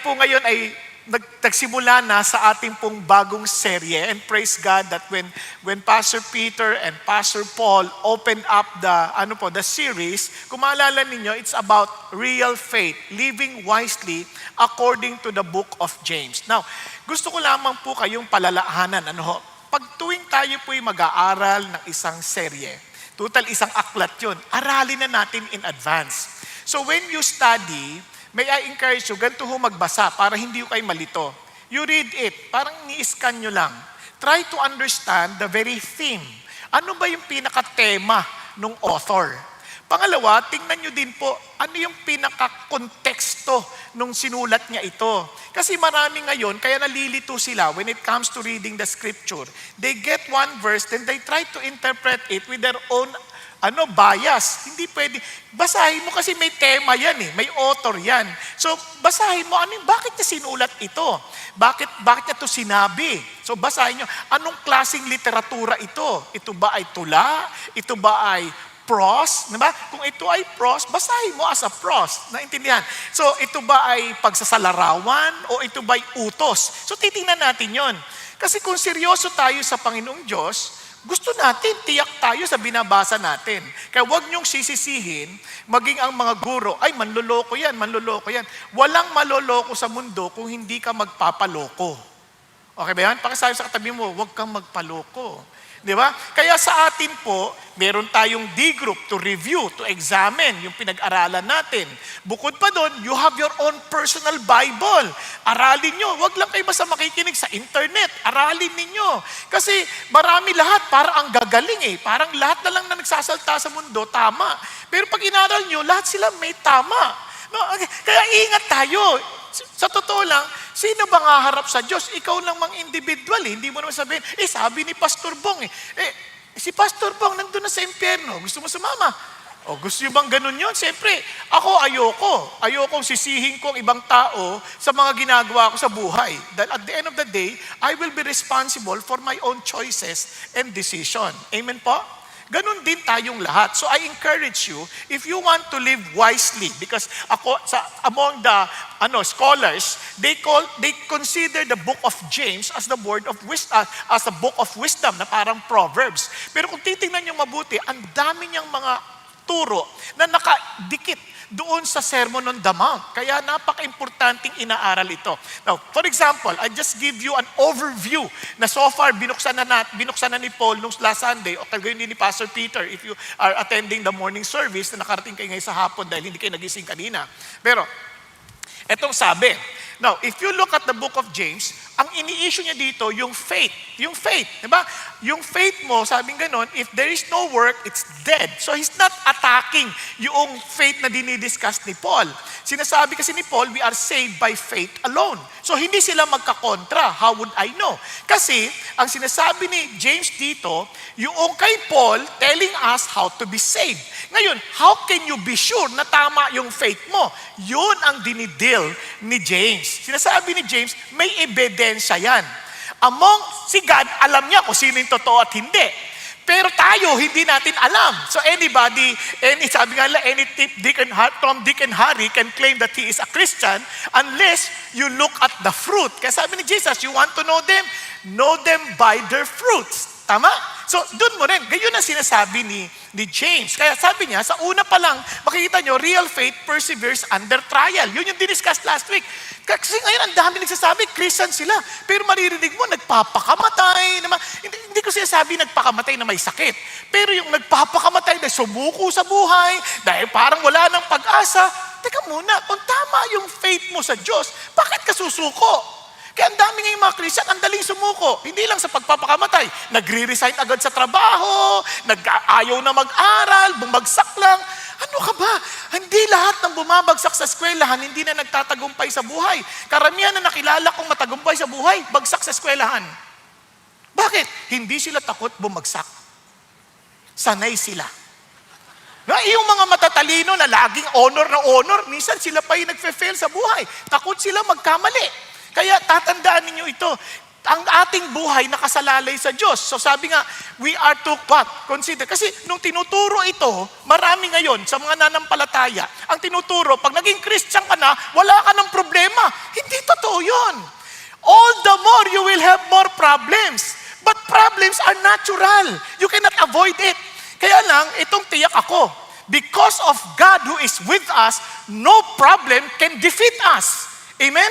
po ngayon ay nagsimula na sa ating pong bagong serye, and praise God that when Pastor Peter and Pastor Paul opened up the series, kung maalala ninyo, it's about real faith, living wisely according to the book of James. Now, gusto ko lamang po kayong palalahanan, pag tuwing tayo po'y mag-aaral ng isang serye, total isang aklat yun, aralin na natin in advance. So when you study, may I encourage you, ganito ho magbasa para hindi kayo malito. You read it, parang ni-scan nyo lang. Try to understand the very theme. Ano ba yung pinaka-tema ng author? Pangalawa, tingnan nyo din po, ano yung pinaka-konteksto nung sinulat niya ito. Kasi marami ngayon, kaya nalilito sila when it comes to reading the scripture. They get one verse, then they try to interpret it with their own bias. Hindi pwede. Basahin mo kasi may tema yan may author yan. So, basahin mo, bakit niya sinulat ito? Bakit niya ito sinabi? So, basahin nyo, anong klaseng literatura ito? Ito ba ay tula? Ito ba ay prose? Diba? Kung ito ay prose, basahin mo as a prose. Naintindihan? So, ito ba ay pagsasalarawan? O ito ba ay utos? So, titingnan natin yon. Kasi kung seryoso tayo sa Panginoong Diyos, gusto natin, tiyak tayo sa binabasa natin. Kaya huwag niyong sisisihin, maging ang mga guro, ay manloloko yan. Walang maloloko sa mundo kung hindi ka magpapaloko. Okay ba yan? Pakisabi sa katabi mo, huwag kang magpaloko. Di ba? Kaya sa atin po, meron tayong D-group to review, to examine yung pinag-aralan natin. Bukod pa doon, you have your own personal Bible. Aralin nyo. Huwag lang kayo basta makikinig sa internet. Aralin ninyo. Kasi marami lahat, parang ang gagaling Parang lahat na lang na nagsasalta sa mundo, tama. Pero pag inaral nyo, lahat sila may tama. No? Kaya ingat tayo. Sa totoo lang, sino bang haharap sa Diyos? Ikaw lang mang individual. Hindi mo naman sabihin, sabi ni Pastor Bong si Pastor Bong nandun na sa impyerno. Gusto mo sumama? O gusto nyo bang ganun yun? Siyempre, ako ayokong sisihin ko ang ibang tao sa mga ginagawa ko sa buhay. Dahil at the end of the day, I will be responsible for my own choices and decision. Amen po? Ganun din tayong lahat. So I encourage you, if you want to live wisely, because among the scholars, they consider the book of James as the word of wisdom, as a book of wisdom na parang Proverbs. Pero kung titingnan niyo mabuti, ang dami niyang mga turo na nakadikit doon sa Sermon on the Mount. Kaya napaka-importanting inaaral ito. Now, for example, I just give you an overview na so far binuksan na ni Paul nung last Sunday, o kagayon din ni Pastor Peter if you are attending the morning service na nakarating kayo ngayon sa hapon dahil hindi kayo nagising kanina. Pero, etong sabi, now, if you look at the book of James, ang ini-issue niya dito, yung faith. Yung faith, di ba? Yung faith mo, sabing ganon, if there is no work, it's dead. So he's not attacking yung faith na dinidiscuss ni Paul. Sinasabi kasi ni Paul, we are saved by faith alone. So hindi sila magkakontra. How would I know? Kasi, ang sinasabi ni James dito, yung kay Paul telling us how to be saved. Ngayon, how can you be sure na tama yung faith mo? Yun ang dinidil ni James. Sinasabi ni James, may ebidensya yan. Si God, alam niya kung sino yung totoo at hindi. Pero tayo, hindi natin alam. So sabi nga lang, any Tom, Dick, and Harry can claim that he is a Christian unless you look at the fruit. Kaya sabi ni Jesus, you want to know them? Know them by their fruits. Tama? So, doon mo rin. Gayon ang sinasabi ni James. Kaya sabi niya, sa una pa lang, makikita nyo, real faith perseveres under trial. Yun yung diniscuss last week. Kasi ngayon, ang dami nagsasabi, Christian sila. Pero maririnig mo, nagpapakamatay. Hindi ko sinasabi nagpakamatay na may sakit. Pero yung nagpapakamatay na sumuko sa buhay, dahil parang wala ng pag-asa, teka muna, kung tama yung faith mo sa Diyos, bakit ka susuko? Kaya ang dami ngayong mga Christian, ang daling sumuko. Hindi lang sa pagpapakamatay. Nagre-resign agad sa trabaho, ayaw na mag-aral, bumagsak lang. Ano ka ba? Hindi lahat ng bumabagsak sa eskwelahan, hindi na nagtatagumpay sa buhay. Karamihan na nakilala kong matagumpay sa buhay, bagsak sa eskwelahan. Bakit? Hindi sila takot bumagsak. Sanay sila. Yung mga matatalino na laging honor, minsan sila pa yung nagfe-fail sa buhay. Takot sila magkamali. Kaya tatandaan ninyo ito, ang ating buhay nakasalalay sa Diyos. So sabi nga, we are to what? Consider. Kasi nung tinuturo ito, marami ngayon sa mga nanampalataya, ang tinuturo, pag naging Christian ka na, wala ka ng problema. Hindi totoo yun. All the more you will have more problems. But problems are natural. You cannot avoid it. Kaya lang, itong tiyak ako. Because of God who is with us, no problem can defeat us. Amen?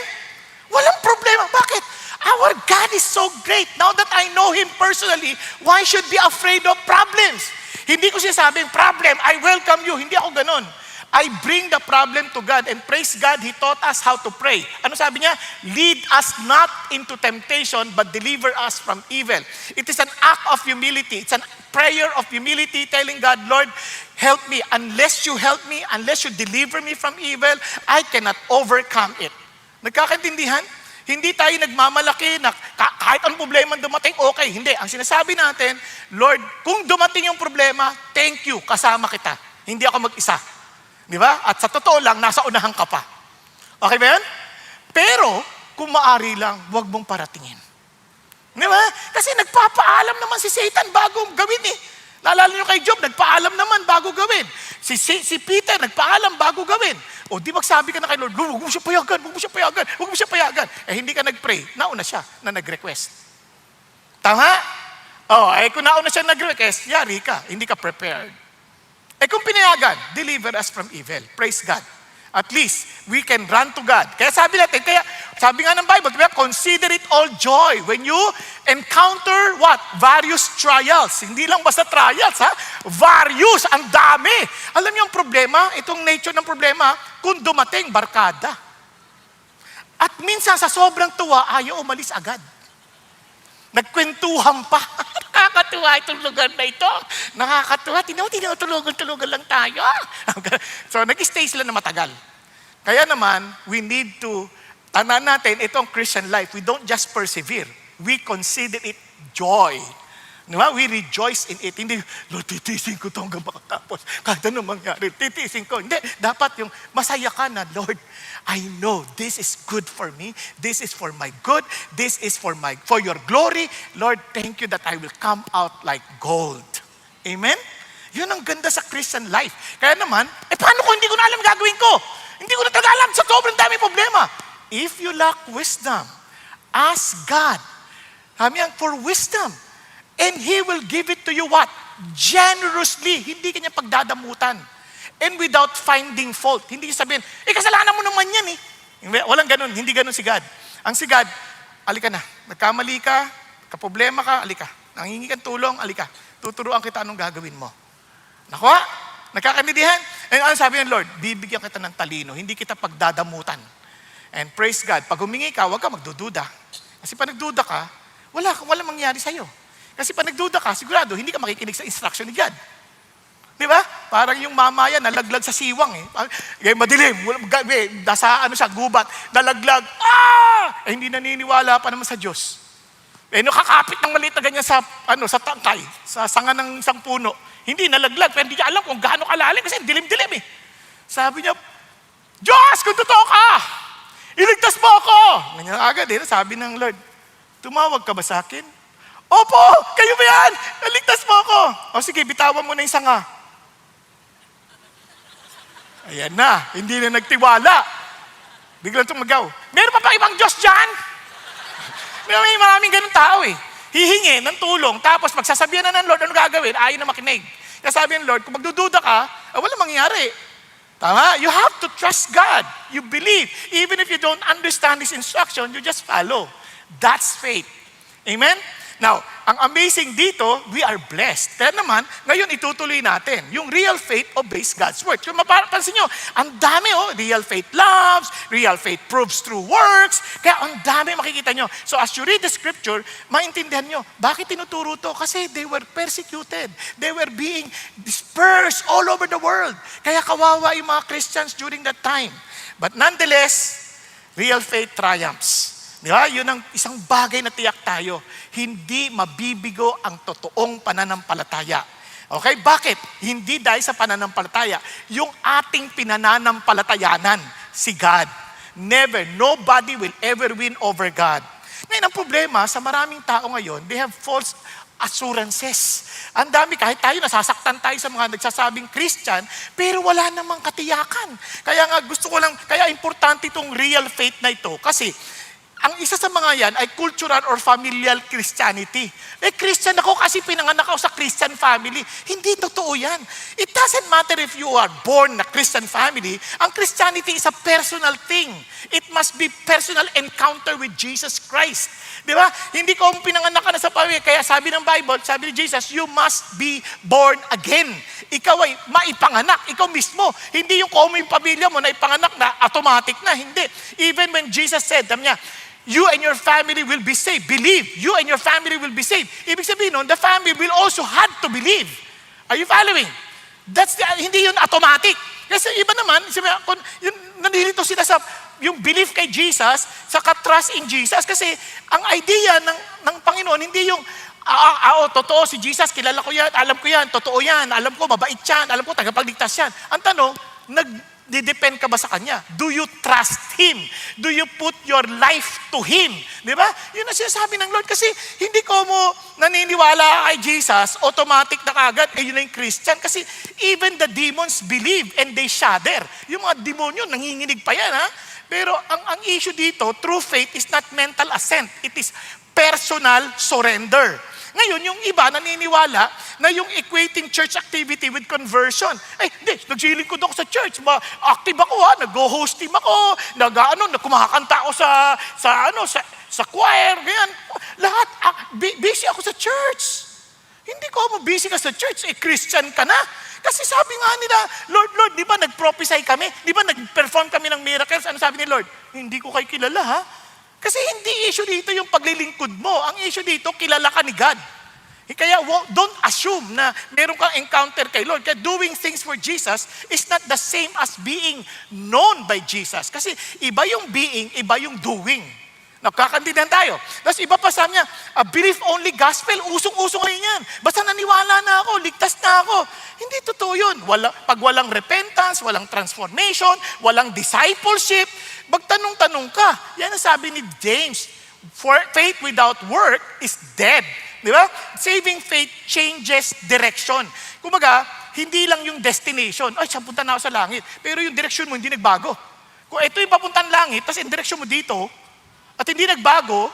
Walang problema. Bakit? Our God is so great. Now that I know Him personally, why should be afraid of problems? Hindi ko sinasabing, problem, I welcome you. Hindi ako ganon. I bring the problem to God and praise God, He taught us how to pray. Ano sabi niya? Lead us not into temptation, but deliver us from evil. It is an act of humility. It's a prayer of humility, telling God, Lord, help me. Unless you help me, unless you deliver me from evil, I cannot overcome it. Nagkakaintindihan? Hindi tayo nagmamalaki na kahit ang problema dumating, okay. Hindi. Ang sinasabi natin, Lord, kung dumating yung problema, thank you, kasama kita. Hindi ako mag-isa. Di ba? At sa totoo lang, nasa unahan ka pa. Okay ba yan? Pero, kung maari lang, huwag mong paratingin. Di ba? Kasi nagpapaalam naman si Satan bago gawin eh. Naalala nyo kay Job, nagpaalam naman bago gawin. Si Peter, nagpaalam bago gawin. O di magsabi ka na kay Lord, huwag mo siya payagan, huwag mo siya payagan, huwag mo siya payagan. Eh hindi ka nag-pray, nauna siya na nag-request. Tama? Kung nauna siya nag-request, yari ka, hindi ka prepared. Kung pinayagan, deliver us from evil. Praise God. At least, we can run to God. Kaya sabi natin, sabi nga ng Bible, consider it all joy when you encounter what? Various trials. Hindi lang basta trials, ha? Various, ang dami. Alam niyo ang problema, itong nature ng problema, kung dumating, barkada. At minsan sa sobrang tuwa, ayaw umalis agad. Nagkwentuhan pa. Nakakatuwa itong lugar na ito. Nakakatuwa. Tinutulugan lang tayo. So, nag-stay sila na matagal. Kaya naman, we need to, tanan natin, itong Christian life, we don't just persevere. We consider it joy. Diba? We rejoice in it. Hindi, Lord, titiisin ko ito hanggang makatapos. Kahit ano mangyari, titiisin ko. Hindi, dapat yung masaya ka na, Lord, I know this is good for me. This is for my good. This is for your glory. Lord, thank you that I will come out like gold. Amen? Yun ang ganda sa Christian life. Kaya naman, paano kung hindi ko na alam gagawin ko? Hindi ko na talaga alam sa sobrang dami problema. If you lack wisdom, ask God. For wisdom. And He will give it to you what? Generously. Hindi kanya pagdadamutan. And without finding fault. Hindi sabihin, kasalanan mo naman yan eh. Walang ganun. Hindi ganun si God. Ang si God, alika na. Nagkamali ka, kaproblema ka, alika. Nangingi kang tulong, alika. Tuturuan kita anong gagawin mo. Nakuha? Nagkakaintindihan? And ano sabi ng Lord? Bibigyan kita ng talino. Hindi kita pagdadamutan. And praise God. Pag humingi ka, huwag ka magdududa. Kasi pag nagduda ka, wala mangyari sa'yo. Kasi pag nagduda ka, sigurado, hindi ka makikinig sa instruction ni God. Di ba? Parang yung mama yan, nalaglag sa siwang eh. Madilim, nasa gubat, nalaglag, hindi naniniwala pa naman sa Diyos. Kakapit ng maliit na ganyan sa tangkay, sa sanga ng isang puno. Hindi nalaglag, pero hindi niya alam kung gaano kalalim kasi dilim-dilim eh. Sabi niya, Diyos, kung totoo ka, iligtas mo ako. Ganyan agad sabi ng Lord, tumawag ka ba sa akin? Opo, kayo ba yan? Naligtas mo ako. O sige, bitawan mo na yung sanga. Ayan na, hindi na nagtiwala. Biglang tumagaw. Meron pa ibang Diyos dyan? May maraming ganun tao eh. Hihingi ng tulong, tapos magsasabihan na ng Lord, ano gagawin? Ayaw na makinig. Kaya sabi ng Lord, kung magdududa ka, wala mangyayari. Tama? You have to trust God. You believe. Even if you don't understand His instruction, you just follow. That's faith. Amen? Now, ang amazing dito, we are blessed. Kaya naman, ngayon itutuloy natin. Yung real faith obeys God's word. Kung mapapansin nyo, ang dami real faith loves, real faith proves through works. Kaya ang dami makikita nyo. So as you read the scripture, maintindihan nyo, bakit tinuturo to? Kasi they were persecuted. They were being dispersed all over the world. Kaya kawawa yung mga Christians during that time. But nonetheless, real faith triumphs. Di ba? Yun ang isang bagay na tiyak tayo. Hindi mabibigo ang totoong pananampalataya. Okay? Bakit? Hindi dahil sa pananampalataya. Yung ating pinananampalatayanan, si God. Never. Nobody will ever win over God. Ngayon, ang problema sa maraming tao ngayon, they have false assurances. Ang dami, kahit tayo, nasasaktan tayo sa mga nagsasabing Christian, pero wala namang katiyakan. Kaya nga kaya importante itong real faith na ito. Kasi, ang isa sa mga yan ay cultural or familial Christianity. Christian ako kasi pinanganak ako sa Christian family. Hindi totoo yan. It doesn't matter if you are born na Christian family. Ang Christianity is a personal thing. It must be personal encounter with Jesus Christ. Di ba? Hindi ko pinanganak ka na sa pamilya. Kaya sabi ng Bible, sabi ni Jesus, you must be born again. Ikaw ay maipanganak. Ikaw mismo. Hindi yung kung yung pamilya mo na ipanganak na, automatic na. Hindi. Even when Jesus said, niya, you and your family will be saved. Believe. You and your family will be saved. Ibig sabihin nun, the family will also have to believe. Are you following? Hindi yun automatic. Kasi iba naman, nandito sila sa yung belief kay Jesus, sa trust in Jesus. Kasi ang idea ng Panginoon, hindi yung, totoo si Jesus, kilala ko yan, alam ko yan, totoo yan, alam ko, mabait yan, alam ko, tagapagligtas yan. Ang tanong, depend ka ba sa Kanya? Do you trust Him? Do you put your life to Him? Di ba? Yun ang sinasabi ng Lord. Kasi hindi ko mo naniniwala kay Jesus, automatic na kagad, yun na yung Christian. Kasi even the demons believe and they shudder. Yung mga demonyo, nanginginig pa yan, ha? Pero ang issue dito, true faith is not mental assent. It is personal surrender. Ngayon, yung iba naniniwala na yung equating church activity with conversion. Hindi, nagsilingkod ako sa church. Active ako, nag-host team ako, kumakanta ako sa choir, ganyan. Lahat, busy ako sa church. Hindi ko busy ka sa church, Christian ka na. Kasi sabi nga nila, Lord, di ba nag-prophesy kami? Di ba nag-perform kami ng miracles? Ano sabi ni Lord? Hindi ko kayo kilala, ha? Kasi hindi issue dito yung paglilingkod mo. Ang issue dito, kilala ka ni God. Kaya don't assume na meron kang encounter kay Lord. Kaya doing things for Jesus is not the same as being known by Jesus. Kasi iba yung being, iba yung doing. Nagkakandidan tayo. Tapos iba pa sabi niya, a belief-only gospel, usong-uso ngayon yan. Basta naniwala na ako, ligtas na ako. Hindi totoo yun. Pag walang repentance, walang transformation, walang discipleship, magtanong-tanong ka. Yan ang sabi ni James, faith without work is dead. Di ba? Saving faith changes direction. Kumaga, hindi lang yung destination. Saan punta na ako sa langit? Pero yung direction mo hindi nagbago. Kung ito yung papuntang langit, tapos yung direction mo dito, at hindi nagbago,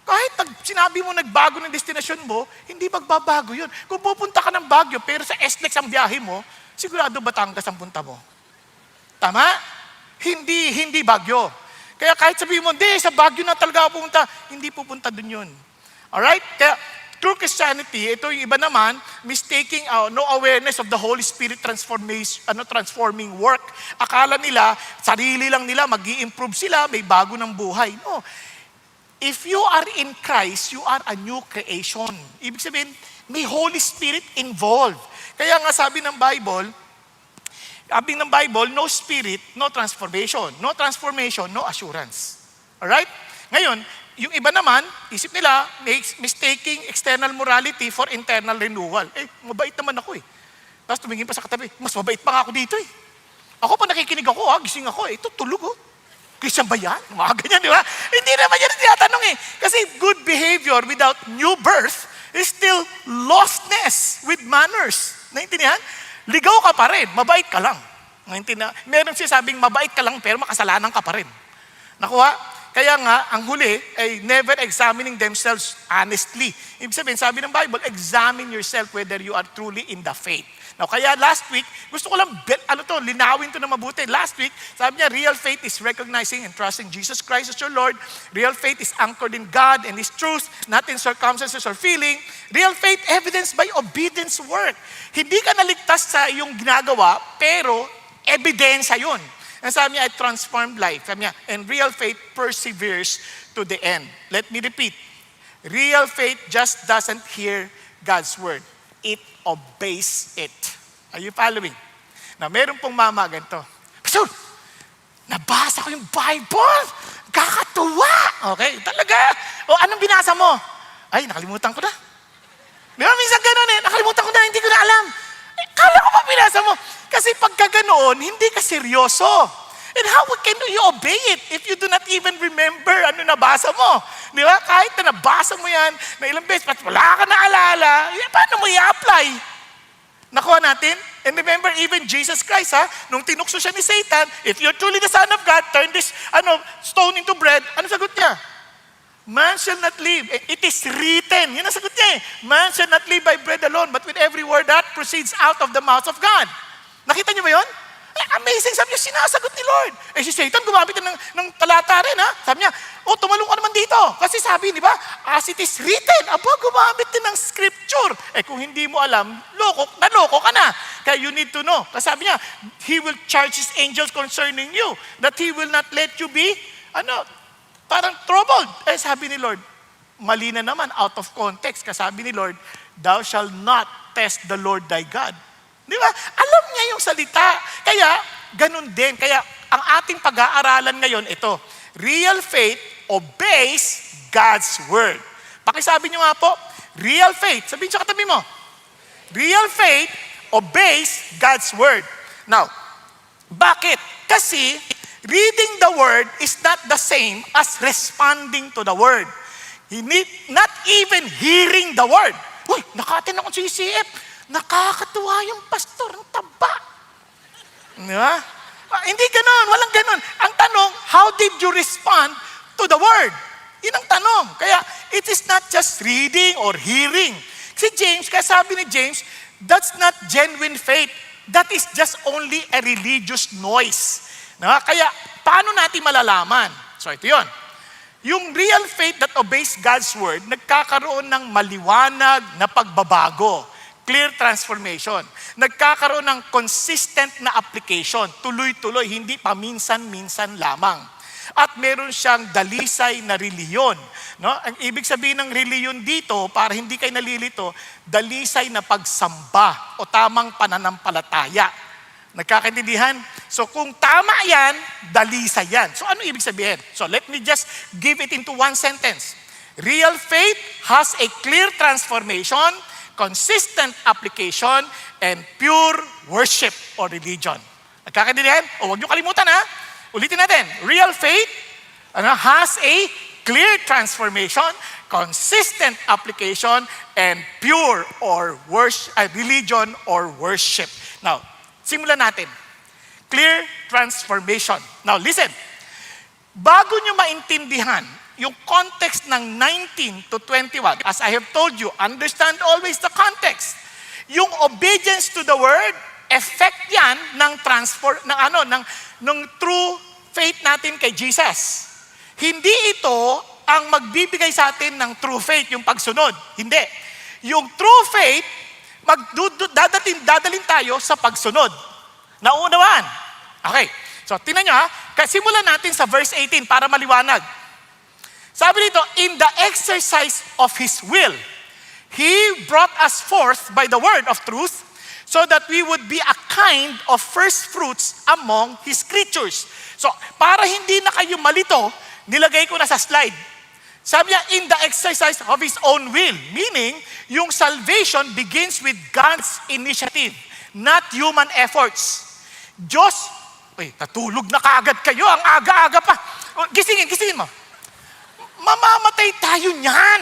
kahit sinabi mo nagbago ng destination mo, hindi magbabago yun. Kung pupunta ka ng Baguio, pero sa SLEX ang biyahe mo, sigurado Batangas ang punta mo. Tama? Hindi Baguio. Kaya kahit sabihin mo, hindi, sa Baguio na talaga ako pupunta, hindi pupunta dun yun. Alright? Kaya true Christianity, ito yung iba naman, mistaking no awareness of the Holy Spirit transforming work. Akala nila, sarili lang nila, mag-i-improve sila, may bago ng buhay. No. If you are in Christ, you are a new creation. Ibig sabihin, may Holy Spirit involved. Kaya nga sabi ng Bible, no spirit, no transformation. No transformation, no assurance. Alright? Ngayon, yung iba naman, isip nila, mistaking external morality for internal renewal. Mabait naman ako . Tapos tumingin pa sa katabi, mas mabait pa nga ako dito . Ako pa nakikinig ako, gising ako . Ito tulog . Christian ba yan? Mga ganyan, di ba? Hindi naman yan tinatanong . Kasi good behavior without new birth is still lostness with manners. Naintindihan? Ligaw ka pa rin, mabait ka lang. Meron siya sabing mabait ka lang pero makasalanan ka pa rin. Nakuha? Kaya nga, ang huli ay never examining themselves honestly. Ibig sabihin, sabi ng Bible, examine yourself whether you are truly in the faith. Now, kaya last week, gusto ko lang, linawin to na mabuti. Last week, sabi niya, real faith is recognizing and trusting Jesus Christ as your Lord. Real faith is anchored in God and His truth, not in circumstances or feeling. Real faith evidenced by obedience work. Hindi ka naligtas sa iyong ginagawa, pero ebidensya yun. And sabi niya, I transformed life. Sabi niya, and real faith perseveres to the end. Let me repeat. Real faith just doesn't hear God's word. It obeys it. Are you following? Na meron pong mama ganito. Pastor, nabasa ko yung Bible. Kakatuwa. Okay, talaga. Anong binasa mo? Ay, nakalimutan ko na. Di ba, minsan ganun nakalimutan ko na, hindi ko na alam. Kala ko pa binasa mo. Kasi pagka ganoon, hindi ka seryoso. And how can you obey it if you do not even remember ano nabasa mo? Di ba? Kahit na nabasa mo yan na ilang beses, at wala ka naalala, paano mo i-apply? Nakuha natin? And remember, even Jesus Christ, nung tinukso siya ni Satan, if you're truly the Son of God, turn this stone into bread. Ano sagot niya? Man shall not live. It is written. Yun ang sagot niya eh. Man shall not live by bread alone, but with every word that proceeds out of the mouth of God. Nakita niyo ba yun? Amazing, sabi niya, sinasagot ni Lord. Si Satan gumamit ng talata rin, Sabi niya, tumalong ka naman dito. Kasi sabi, di ba, as it is written, gumamit din ng scripture. Kung hindi mo alam, naloko ka na. Kaya you need to know. Kasi sabi niya, He will charge His angels concerning you, that He will not let you be, parang troubled. Sabi ni Lord, mali na naman, out of context. Kasi sabi ni Lord, thou shalt not test the Lord thy God. Di ba? Alam niya yung salita. Kaya, ganun din. Kaya, ang ating pag-aaralan ngayon, ito, real faith obeys God's word. Pakisabi niyo nga po, real faith. Sabihin sa katabi mo, real faith obeys God's word. Now, bakit? Kasi, reading the word is not the same as responding to the word. Not even hearing the word. Uy, nakatin akong CCF. Nakakatuwa yung pastor, ang taba. Diba? Hindi ganon, walang ganon. Ang tanong, how did you respond to the word? Yun ang tanong. Kaya, it is not just reading or hearing. Si James, kaya sabi ni James, that's not genuine faith. That is just only a religious noise. Diba? Kaya, paano natin malalaman? So, ito yun. Yung real faith that obeys God's word, nagkakaroon ng maliwanag na pagbabago. Clear transformation. Nagkakaroon ng consistent na application. Tuloy-tuloy, hindi paminsan-minsan lamang. At meron siyang dalisay na reliyon. No? Ang ibig sabihin ng reliyon dito, para hindi kayo nalilito, dalisay na pagsamba o tamang pananampalataya. Nagkakaintindihan? So kung tama yan, dalisay yan. So ano ibig sabihin? So let me just give it into one sentence. Real faith has a clear transformation, consistent application, and pure worship or religion. Nagkakaintindihan? Huwag niyo kalimutan Ulitin natin. Real faith has a clear transformation, consistent application, and pure or religion or worship. Now, simulan natin. Clear transformation. Now, listen. Bago niyo maintindihan yung context ng 19 to 21, as I have told you, understand always the context. Yung obedience to the word, effect yan ng true faith natin kay Jesus. Hindi ito ang magbibigay sa atin ng true faith, yung pagsunod. Hindi. Yung true faith, dadalhin tayo sa pagsunod. Naunawaan. Okay. So, tingnan nyo simulan natin sa verse 18 para maliwanag. Sabi dito, in the exercise of His will, He brought us forth by the word of truth so that we would be a kind of first fruits among His creatures. So, para hindi na kayo malito, nilagay ko na sa slide. Sabi niya, in the exercise of His own will, meaning, yung salvation begins with God's initiative, not human efforts. Diyos, natulog na kaagad kayo, ang aga-aga pa. Gisingin mo. Mamamatay tayo niyan.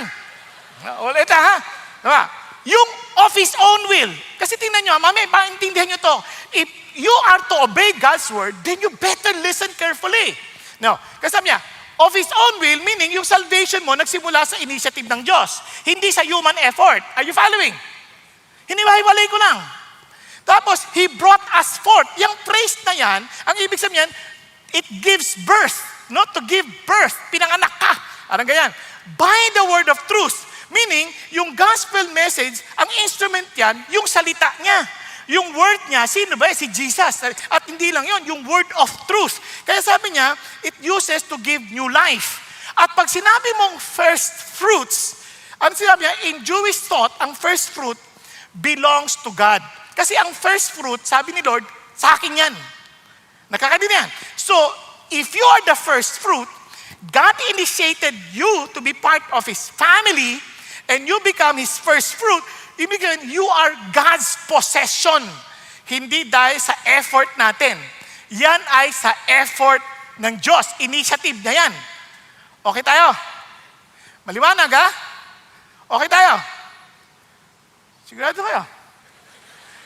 Ulit diba? Yung of His own will. Kasi tingnan nyo, maintindihan nyo to. If you are to obey God's word, then you better listen carefully. No, kasi sabi niya, of His own will, meaning yung salvation mo nagsimula sa initiative ng Diyos. Hindi sa human effort. Are you following? Hiniwalay ko lang. Tapos, He brought us forth. Yung praise na yan, ang ibig sabihin, it gives birth. No? To give birth. Pinanganak ka. Anong ganyan? By the word of truth. Meaning, yung gospel message, ang instrument yan, yung salita niya. Yung word niya, sino ba? Si Jesus. At hindi lang yon, yung word of truth. Kaya sabi niya, it uses to give new life. At pag sinabi mong first fruits, ang sinabi niya, in Jewish thought, ang first fruit belongs to God. Kasi ang first fruit, sabi ni Lord, sa akin yan. Nakakadinig yan. So, if you are the first fruit, God initiated you to be part of His family, and you become His first fruit, you are God's possession. Hindi dahil sa effort natin. Yan ay sa effort ng Diyos. Initiative na yan. Okay tayo? Maliwanag ha? Okay tayo? Sigurado kayo?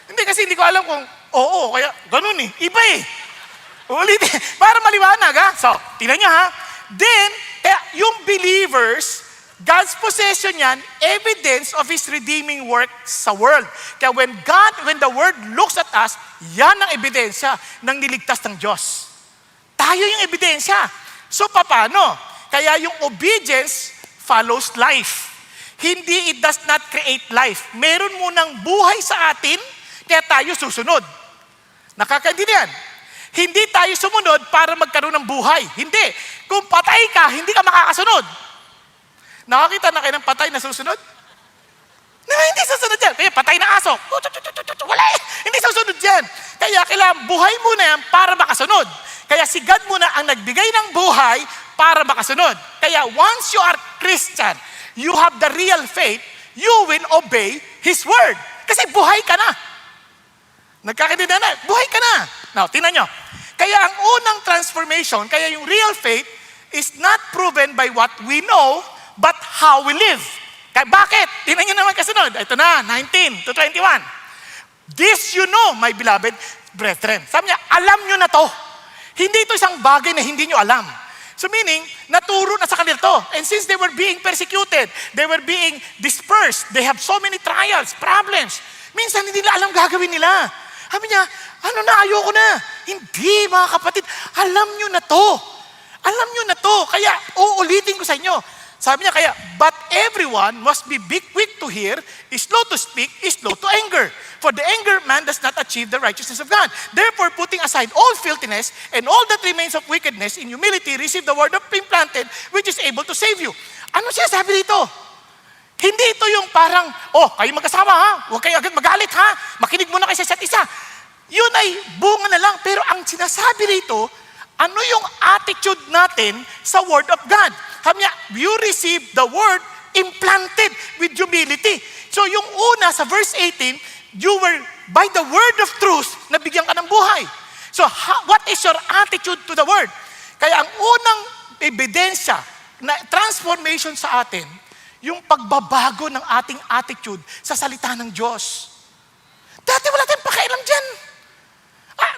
Hindi kasi hindi ko alam kung oo, kaya ganun eh. Iba eh. Ulitin. Para maliwanag ha? So, tingnan nyo ha? Then, yung believers, God's possession yan, evidence of His redeeming work sa world. Kaya when the world looks at us, yan ang ebidensya ng niligtas ng Diyos. Tayo yung ebidensya. So, paano? Kaya yung obedience follows life. Hindi, it does not create life. Meron munang buhay sa atin, kaya tayo susunod. Nakakaintindihan? Hindi tayo sumunod para magkaroon ng buhay. Hindi. Kung patay ka, hindi ka makakasunod. Nakakita na kayo ng patay na susunod? Hindi susunod yan. Kaya patay na aso. Wala eh. Hindi susunod yan. Kaya kailangan buhay muna yan para makasunod. Kaya si God muna ang nagbigay ng buhay para makasunod. Kaya once you are Christian, you have the real faith, you will obey His word. Kasi buhay ka na. Nagkakaintindihan na, buhay ka na. Now, tingnan nyo. Kaya ang unang transformation, kaya yung real faith is not proven by what we know, but how we live. Kaya bakit? Tingnan nyo naman kasunod. Ito na, 19 to 21. This you know, my beloved brethren. Sabi niya, alam nyo na to. Hindi ito isang bagay na hindi nyo alam. So meaning, naturo na sa kanila to. And since they were being persecuted, they were being dispersed, they have so many trials, problems. Minsan hindi nila alam gagawin nila. Sabi niya, ano na, ayoko na. Hindi, mga kapatid, alam nyo na to. Alam nyo na to. Kaya, uulitin ko sa inyo. Sabi niya, kaya, but everyone must be quick to hear, slow to speak, slow to anger. For the anger man does not achieve the righteousness of God. Therefore, putting aside all filthiness and all that remains of wickedness, in humility, receive the word of implanted, which is able to save you. Ano siya sabi dito? Hindi ito yung parang, kayo magkasama ha, huwag kayo agad magalit ha, makinig muna kayo sa isa't isa. Yun ay bunga na lang, pero ang sinasabi rito, ano yung attitude natin sa word of God? Sabi niya, you receive the word implanted with humility. So yung una sa verse 18, you were by the word of truth, nabigyan ka ng buhay. So what is your attitude to the word? Kaya ang unang ebidensya na transformation sa atin, yung pagbabago ng ating attitude sa salita ng Diyos. Dati wala tayong pakialam dyan.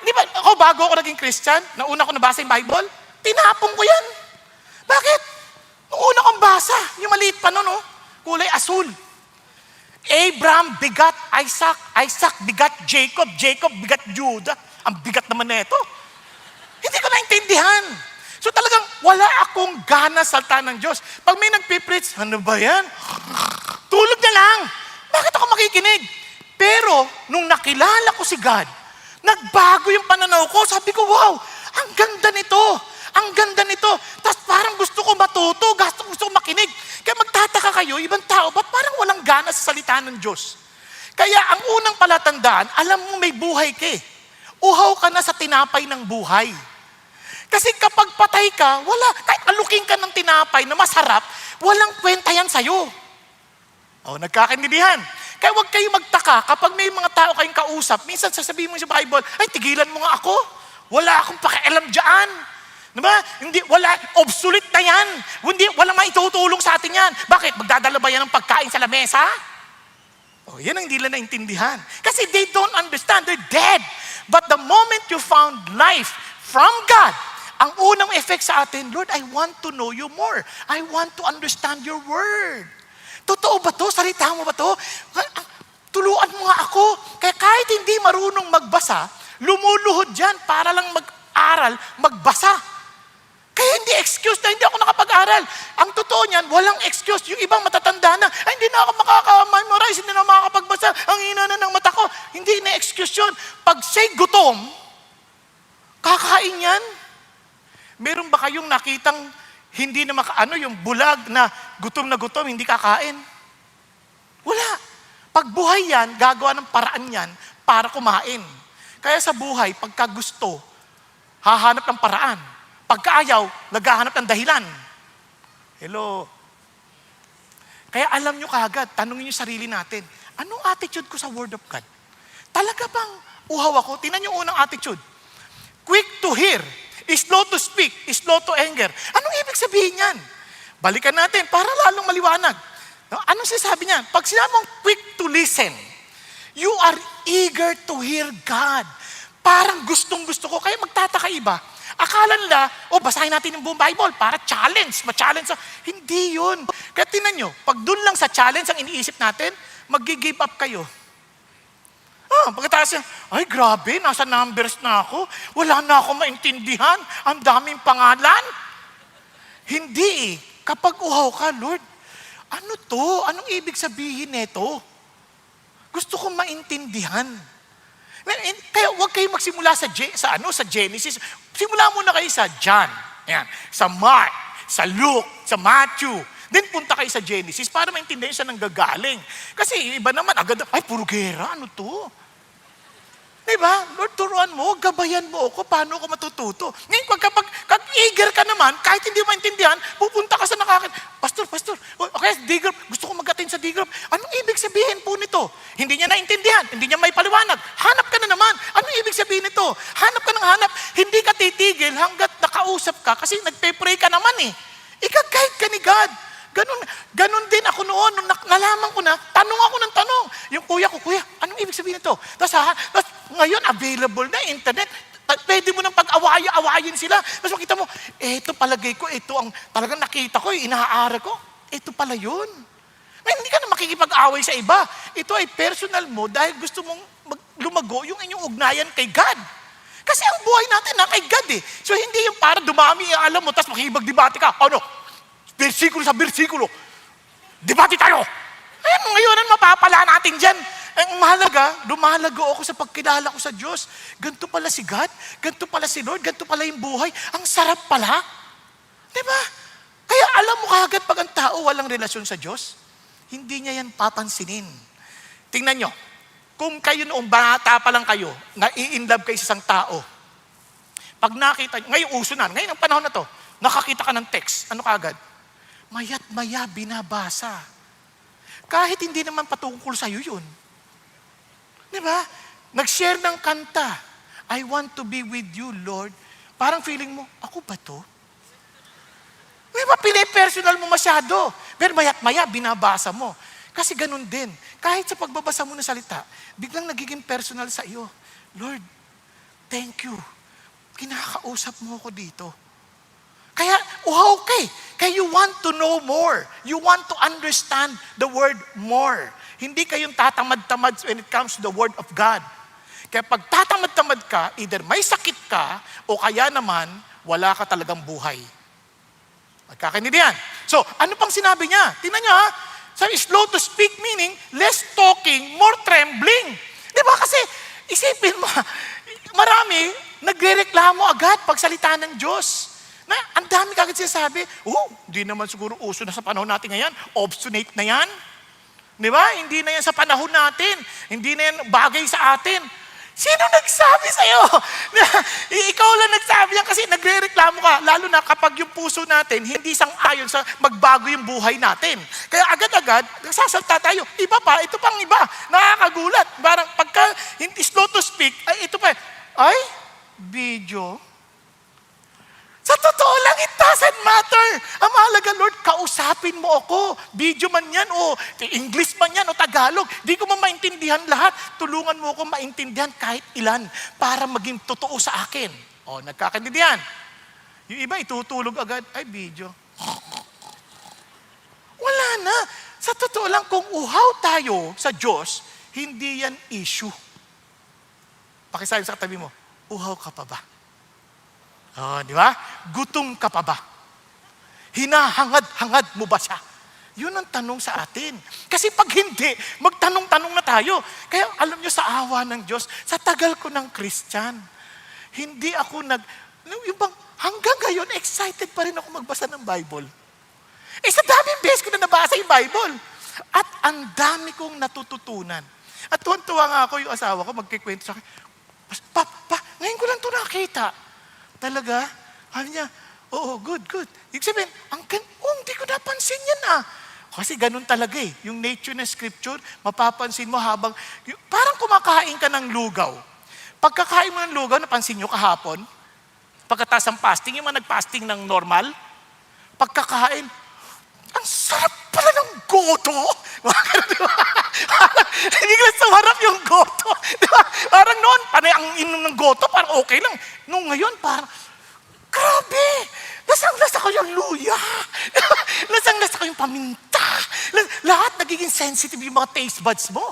Di ba, ako bago ako naging Christian, nauna ko nabasa yung Bible, tinapong ko yan. Bakit? Nung una kong basa, yung maliit pa nun, kulay asul. Abraham bigat Isaac, Isaac bigat Jacob, Jacob bigat Judah. Ang bigat naman na ito. Hindi ko naintindihan. So talagang wala akong gana sa salita ng Diyos. Pag may nagpipreach, ano ba yan? Tulog na lang. Bakit ako makikinig? Pero nung nakilala ko si God, nagbago yung pananaw ko. Sabi ko, wow, ang ganda nito. Ang ganda nito. Tapos parang gusto ko matuto, gusto ko makinig. Kaya magtataka kayo, ibang tao, ba't parang walang gana sa salita ng Diyos? Kaya ang unang palatandaan, alam mo may buhay ka eh. Uhaw ka na sa tinapay ng buhay. Kasi kapag patay ka, wala, kahit aluking ka ng tinapay na masarap, walang kwenta yan sa'yo. Nagkakaintindihan. Kaya huwag kayo magtaka kapag may mga tao kayong kausap, minsan sasabihin mo sa Bible, ay tigilan mo nga ako. Wala akong pakialam dyan. Diba? Hindi, wala, obsolete na yan. Walang maitutulong sa atin yan. Bakit? Magdadala ba yan ng pagkain sa lamesa? Yan ang hindi nila naintindihan. Kasi they don't understand. They're dead. But the moment you found life from God, ang unang effect sa atin, Lord, I want to know you more. I want to understand your word. Totoo ba to? Salita mo ba to? Tuluan mo nga ako. Kaya kahit hindi marunong magbasa, lumuluhod dyan para lang mag-aral, magbasa. Kaya hindi excuse na hindi ako nakapag-aral. Ang totoo niyan, walang excuse. Yung ibang matatanda na, ay hindi na ako makaka-memorize, hindi na ako makakapagbasa, ang hina na ng mata ko. Hindi na excuse yun. Pag say gutom, kakain yan. Meron ba kayong nakitang hindi na yung bulag na gutom, hindi kakain? Wala. Pag buhay yan, gagawa ng paraan yan para kumain. Kaya sa buhay, pagka gusto, hahanap ng paraan. Pagka ayaw, naghahanap ng dahilan. Hello. Kaya alam nyo kaagad, tanongin nyo sarili natin, anong attitude ko sa Word of God? Talaga bang uhaw ako? Tingnan nyo unang attitude. quick to hear, slow to speak, slow to anger. Anong ibig sabihin yan? Balikan natin para lalong maliwanag. No? Anong sinasabi niya? Pag sinabi mong quick to listen, you are eager to hear God. Parang gustong-gusto ko. Kaya magtataka iba. Akala nila, basahin natin yung buong Bible para challenge, ma-challenge. Hindi yun. Kaya tinan nyo, pag dun lang sa challenge ang iniisip natin, mag-give up kayo. Pagkatapos niya, ay grabe, nasa numbers na ako. Wala na ako maintindihan. Ang daming pangalan. Hindi eh. Kapag uhaw ka, Lord, ano to? Anong ibig sabihin nito? Gusto kong maintindihan. Kaya huwag kayo magsimula sa Genesis. Simula muna kayo sa John, ayan, sa Mark, sa Luke, sa Matthew. Then punta kayo sa Genesis para maintindihan siya nang gagaling. Kasi iba naman, agad, ay puro gera, ano to? Diba? Lord, turuan mo, gabayan mo ako, paano ako matututo? Ngayon, kapag eager ka naman, kahit hindi mo maintindihan, pupunta ka sa Pastor, okay, D-group, gusto ko mag-attend sa D-group. Anong ibig sabihin po nito? Hindi niya naintindihan, hindi niya may paliwanag. Hanap ka na naman. Anong ibig sabihin nito? Hanap ka ng hanap. Hindi ka titigil hanggat nakausap ka kasi nagpe-pray ka naman eh. Ika-guide ka ni God. Ganun din ako noon, nung nalaman ko na, tanong ako ng tanong. Yung kuya ko, anong ibig sabihin nito? Tapos ngayon, available na internet. Pwede mo nang pag-awayin sila. Tapos makita mo, eto palagay ko, eto ang talagang nakita ko, inaaaral ko. Eto pala yun. Ngayon, hindi ka na makikipag-away sa iba. Ito ay personal mo dahil gusto mong lumago yung inyong ugnayan kay God. Kasi ang buhay natin na kay God eh. So hindi yung para dumami, alam mo, tapos makikipag-debate ka. Bersikulo sa bersikulo. Debate tayo. Ngayon, mapapala natin dyan. Ang mahalaga, lumalago ako sa pagkilala ko sa Diyos. Ganito pala si God, ganito pala si Lord, ganito pala yung buhay. Ang sarap pala. Diba? Kaya alam mo kagad pag ang tao walang relasyon sa Diyos, hindi niya yan papansinin. Tingnan nyo, kung kayo noong bata pa lang kayo, nai-inlove kayo sa isang tao, pag nakita nyo, ngayon uso na, ngayon ang panahon na to, nakakita ka ng text, ano kagad? Maya't maya binabasa. Kahit hindi naman patungkol sa'yo yun. Diba? Nag-share ng kanta. I want to be with you, Lord. Parang feeling mo, ako ba to? Diba? Pinipersonal mo masyado. Pero maya't maya, binabasa mo. Kasi ganun din. Kahit sa pagbabasa mo ng salita, biglang nagiging personal sa iyo. Lord, thank you. Kinakausap mo ako dito. Kaya, okay. Kaya you want to know more. You want to understand the word more. Hindi kayong tatamad-tamad when it comes to the word of God. Kaya pag tatamad-tamad ka, either may sakit ka, o kaya naman, wala ka talagang buhay. Magkakaintindihan. So, ano pang sinabi niya? Tingnan niyo ha. So, slow to speak meaning, less talking, more trembling. Di ba? Kasi, isipin mo, marami, nagre-reklamo agad pag salita ng Diyos. Na, ang dami kagad sinasabi, di naman siguro uso na sa panahon natin ngayon, obstinate na yan. Di ba? Hindi na yan sa panahon natin. Hindi na yan bagay sa atin. Sino nagsabi sa'yo? Ikaw lang nagsabi yan kasi nagre-reklamo ka. Lalo na kapag yung puso natin, hindi sang-ayon sa magbago yung buhay natin. Kaya agad-agad, nagsasalta tayo. Iba pa, ito pang iba. Nakakagulat. Parang pagka hindi slow to speak, ay ito pa. Ay, video. Sa totoo lang, it doesn't matter. Ang mahalaga, Lord, kausapin mo ako. Video man yan, o English man yan, o Tagalog. Di ko man maintindihan lahat. Tulungan mo ako maintindihan kahit ilan para maging totoo sa akin. O, nagkakaintindihan. Yung iba, itutulog agad. Ay, video. Wala na. Sa totoo lang, kung uhaw tayo sa Diyos, hindi yan issue. Pakisabi sa katabi mo, uhaw ka pa ba? Di ba? Gutom ka pa ba? Hinahangad-hangad mo ba siya? Yun ang tanong sa atin. Kasi pag hindi, magtanong-tanong na tayo. Kaya alam nyo, sa awa ng Diyos, sa tagal ko ng Christian, hindi ako yung bang, hanggang ngayon, excited pa rin ako magbasa ng Bible. Sa daming beses ko na nabasa yung Bible. At ang dami kong natututunan. At tuwan-tuwa nga ako, yung asawa ko, magkikwento sa akin, Pa, ngayon ko lang ito nakita. Talaga? Sabi niya, good. Ibig sabihin, hindi ko napansin yan Kasi ganun talaga yung nature ng scripture, mapapansin mo habang, parang kumakain ka ng lugaw. Pagkakain mo ng lugaw, napansin nyo kahapon, pagkatapos ng fasting, yung mga nag-fasting ng normal, pagkakain, ang sarap pala ng goto. Di ba? Hindi ka sa harap yung goto. Di ba? Parang noon, panay ang inom ng goto, parang okay lang. Nung ngayon, parang, grabe! Lasang-lasa ko yung luya. Lasang-lasa ko yung paminta. Lahat nagiging sensitive yung mga taste buds mo.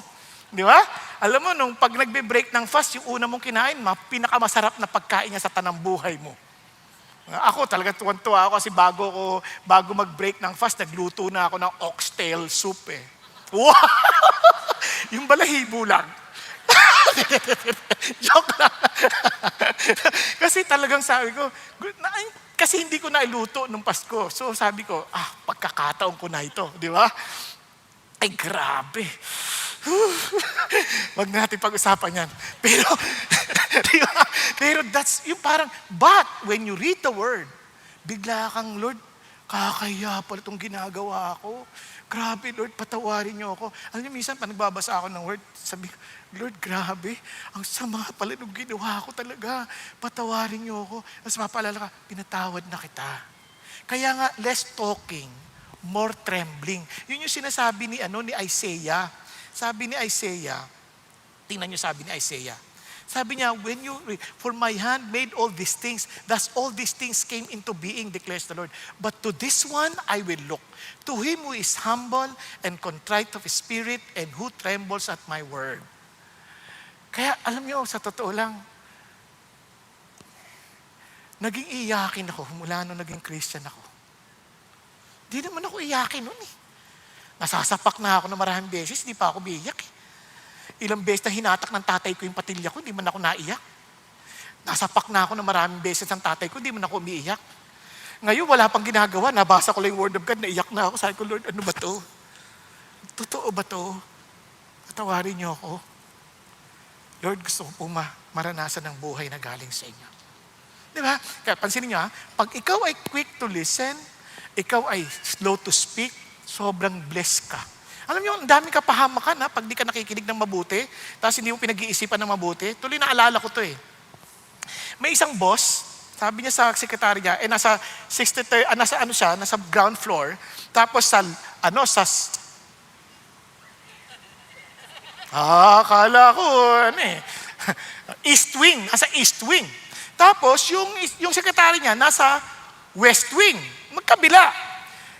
Di ba? Alam mo, nung pag nagbe-break ng fast, yung una mong kinain, pinakamasarap na pagkain niya sa tanang buhay mo. Ako talaga tuwan-tuwa ako kasi bago mag-break ng fast, nagluto na ako ng oxtail soup eh. Wow! Yung balahibo lang. Joke lang. Kasi talagang sabi ko, kasi hindi ko nailuto nung Pasko. So sabi ko, pagkakataon ko na ito. Di ba? Ay, grabe. Wag natin pag-usapan yan. Pero, di ba? Pero that's, yung parang, but when you read the word, bigla kang, Lord, kakaya pala itong ginagawa ko. Grabe, Lord, patawarin niyo ako. Alam niyo, minsan, pag nagbabasa ako ng word, sabi ko, Lord, grabe, ang sama pala nung ginawa ko talaga. Patawarin niyo ako. Tapos mapaalala ka, pinatawad na kita. Kaya nga, less talking, more trembling. Yun yung sinasabi ni Isaiah. Sabi ni Isaiah, tingnan niyo sabi ni Isaiah. Sabi niya, for my hand made all these things, thus all these things came into being, declares the Lord. But to this one I will look, to him who is humble and contrite of spirit and who trembles at my word. Kaya alam niyo, sa totoo lang, naging iyakin ako mula nung naging Christian ako. Di naman ako iyakin nun eh. Nasasapak na ako na maraming beses, hindi pa ako biyak eh. Ilang beses na hinatak ng tatay ko yung patilya ko, hindi man ako naiyak. Nasapak na ako na maraming beses ng tatay ko, hindi man ako umiiyak. Ngayon, wala pang ginagawa. Nabasa ko lang yung word of God, naiyak na ako. Sabi ko, Lord, ano ba to? Totoo ba to? Patawarin niyo ako. Lord, gusto ko po maranasan ng buhay na galing sa inyo. Di ba? Kaya pansinin niyo pag ikaw ay quick to listen, ikaw ay slow to speak, sobrang blessed ka. Alam niyo, ang daming kapahamakan pag di ka nakikinig ng mabuti, tapos hindi mo pinag-iisipan ng mabuti. Tuloy naalala ko to eh. May isang boss, sabi niya sa sekretary niya, nasa 63, nasa ground floor, tapos akala ko, East wing, nasa East wing. Tapos, yung sekretary niya, nasa West wing, magkabila.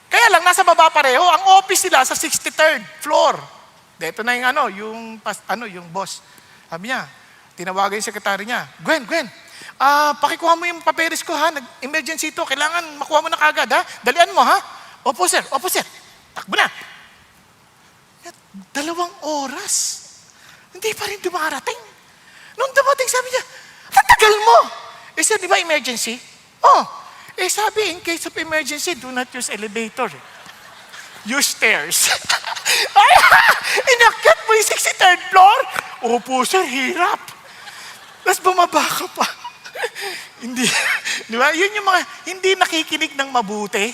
Kaya lang, nasa baba pareho, ang office nila sa 63rd floor. Dito na yung boss. Sabi niya, tinawagan yung sekretary niya, Gwen, pakikuha mo yung papeles ko ha, nag-emergency ito, kailangan makuha mo na kagad ha, dalian mo ha. Opo sir, takbo na. 2 oras, hindi pa rin dumarating. Nung dumating, sabi niya, ang tagal mo. Sir, di ba emergency? Sabi, in case of emergency, do not use elevator. Use stairs. Ay, inakyat mo yung 63rd floor? Opo, sir, hirap. Tapos bumaba ka pa. Hindi, di ba? Yun yung mga hindi nakikinig ng mabuti.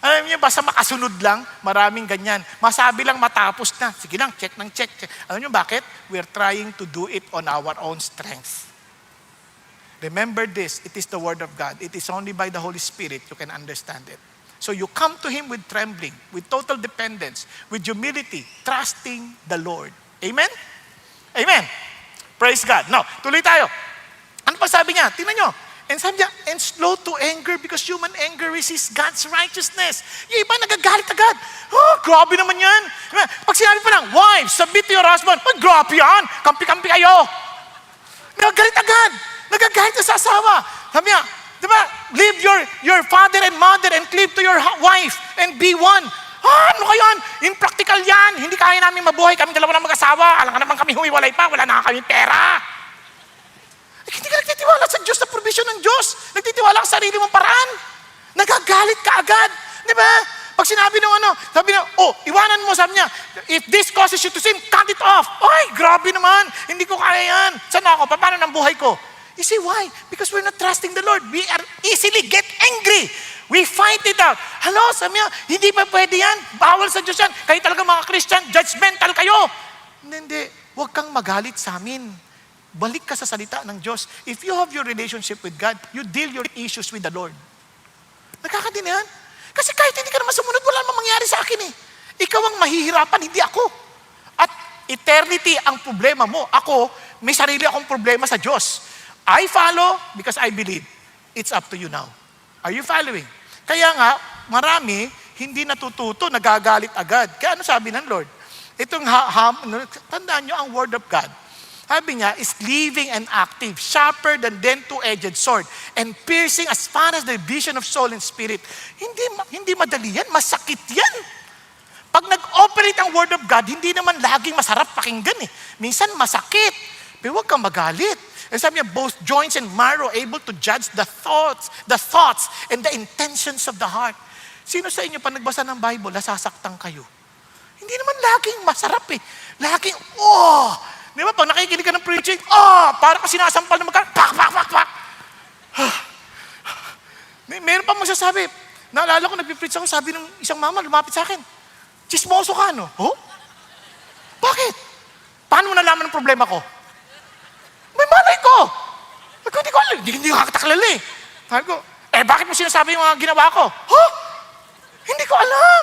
Alam niyo, basta makasunod lang, maraming ganyan. Masabi lang matapos na. Sige lang, check. Alam niyo bakit? We're trying to do it on our own strength. Remember this, it is the Word of God. It is only by the Holy Spirit you can understand it. So you come to Him with trembling, with total dependence, with humility, trusting the Lord. Amen? Amen. Praise God. Now, tuloy tayo. Ano pa sabi niya? Tingnan niyo. And sabi niya, and slow to anger because human anger resists God's righteousness. Yung iba nagagalit agad. Grabe naman yan. Pag sinabi pa lang, wives, submit to your husband. Grabe yan. Kampi-kampi kayo. Nagagalit agad. Nagagalit na sa asawa. Sabi niya, di ba, leave your father and mother and cleave to your wife and be one. Ano kayo yan? Impractical yan. Hindi kaya namin mabuhay. Kami dalawa ng mag-asawa. Alam ka naman kami humiwalay pa. Wala na kami pera. Hindi ka nagtitiwala sa Diyos, sa provision ng Diyos. Nagtitiwala ka sa sarili mong paraan. Nagagalit ka agad. Di ba? Pag sinabi ng sabi niya, iwanan mo, sabi niya, if this causes you to sin, cut it off. Ay, grabe naman. Hindi ko kaya yan. Saan ako? Paano ng buhay ko? You see why? Because we're not trusting the Lord. We are easily get angry. We fight it out. Hello, sabi niya, hindi pa pwede yan. Bawal sa Diyos yan. Kayo talaga mga Christian, judgmental kayo. Hindi. Huwag kang magalit sa amin. Balik ka sa salita ng Diyos. If you have your relationship with God, you deal your issues with the Lord. Nakakadinihan? Kasi kahit hindi ka naman sumunod, wala namang mangyari sa akin eh. Ikaw ang mahihirapan, hindi ako. At eternity ang problema mo. Ako, may sarili akong problema sa Diyos. I follow because I believe. It's up to you now. Are you following? Kaya nga, marami, hindi natututo, nagagalit agad. Kaya ano sabi ng Lord? Itong tandaan nyo ang word of God. Sabi niya, is living and active, sharper than two-edged sword, and piercing as far as the vision of soul and spirit. Hindi madali yan, masakit yan. Pag nag-operate ang word of God, hindi naman laging masarap pakinggan eh. Minsan masakit, pero huwag kang magalit. And sabi niya, both joints and marrow able to judge the thoughts and the intentions of the heart. Sino sa inyo pa nagbasa ng Bible, nasasaktan kayo? Hindi naman laging masarap eh. Laging, di ba, pag nakikinig ka ng preaching, parang ka sinasampal na pak. Meron pa magsasabi, naalala ko, nagpipreach ako, sabi ng isang mama, lumapit sa akin, chismoso ka, no? Bakit? Paano mo nalaman ang problema ko? May malay ko. Hindi ko alam, hindi ko kakataklala eh. Sabi ko, bakit mo sinasabi yung mga ginawa ko? Hindi ko alam.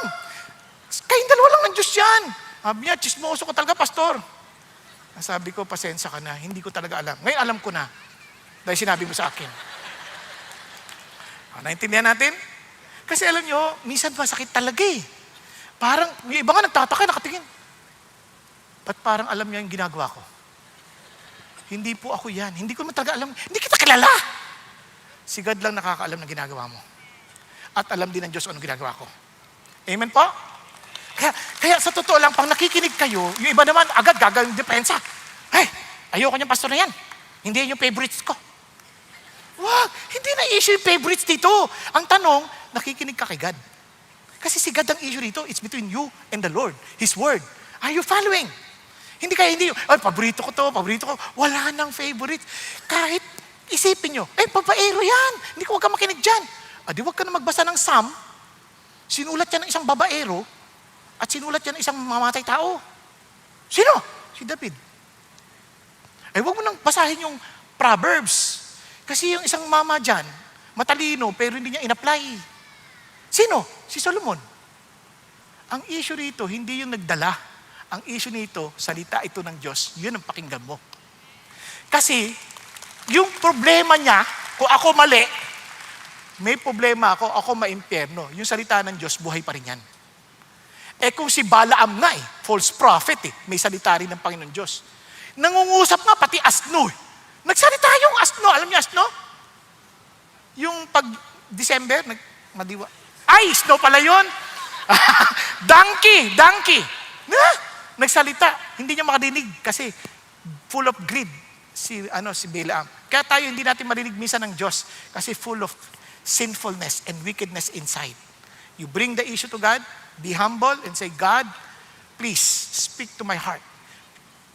Kayong dalawa lang ng Diyos yan. Sabi niya, chismoso ka talaga, pastor. Sabi ko, pasensya ka na, hindi ko talaga alam. Ngayon alam ko na, dahil sinabi mo sa akin. Naintindihan natin? Kasi alam nyo, minsan masakit talaga eh. Parang, yung iba nga nagtataka, nakatingin. Ba't parang alam niya yung ginagawa ko? Hindi po ako yan. Hindi ko naman talaga alam. Hindi kita kilala. Si God lang nakakaalam ng ginagawa mo. At alam din ng Diyos anong ginagawa ko. Amen po? Kaya sa totoo lang, pag nakikinig kayo, yung iba naman agad gagawin depensa. Ayoko niyang pastor na yan. Hindi yan yung favorites ko. Wag, hindi na issue yung favorites dito. Ang tanong, nakikinig ka kay God. Kasi si God ang issue dito, it's between you and the Lord, His Word. Are you following? Hindi, paborito ko to, paborito ko. Wala nang favorite. Kahit isipin nyo, babaero yan. Hindi ko wag ka makinig dyan. Di wag ka na magbasa ng Psalm. Sinulat yan ng isang babaero, at sinulat yan isang mamatay tao. Sino? Si David. Huwag mo nang basahin yung Proverbs. Kasi yung isang mama dyan, matalino, pero hindi niya in-apply. Sino? Si Solomon. Ang issue rito, hindi yung nagdala. Ang issue nito, salita ito ng Diyos. Yun ang pakinggan mo. Kasi, yung problema niya, kung ako mali, may problema ako maimpyerno. Yung salita ng Diyos, buhay pa rin yan. Kung si Balaam nga false prophet may salita rin ng Panginoon Diyos. Nangungusap nga pati asno Nagsalita yung asno. Alam niyo asno? Yung pag December, madiwa. Snow pala yun. Donkey. Nagsalita. Hindi niya makadinig kasi full of greed si Balaam. Kaya tayo hindi natin marinig minsan ng Diyos kasi full of sinfulness and wickedness inside. You bring the issue to God, be humble and say, God, please speak to my heart.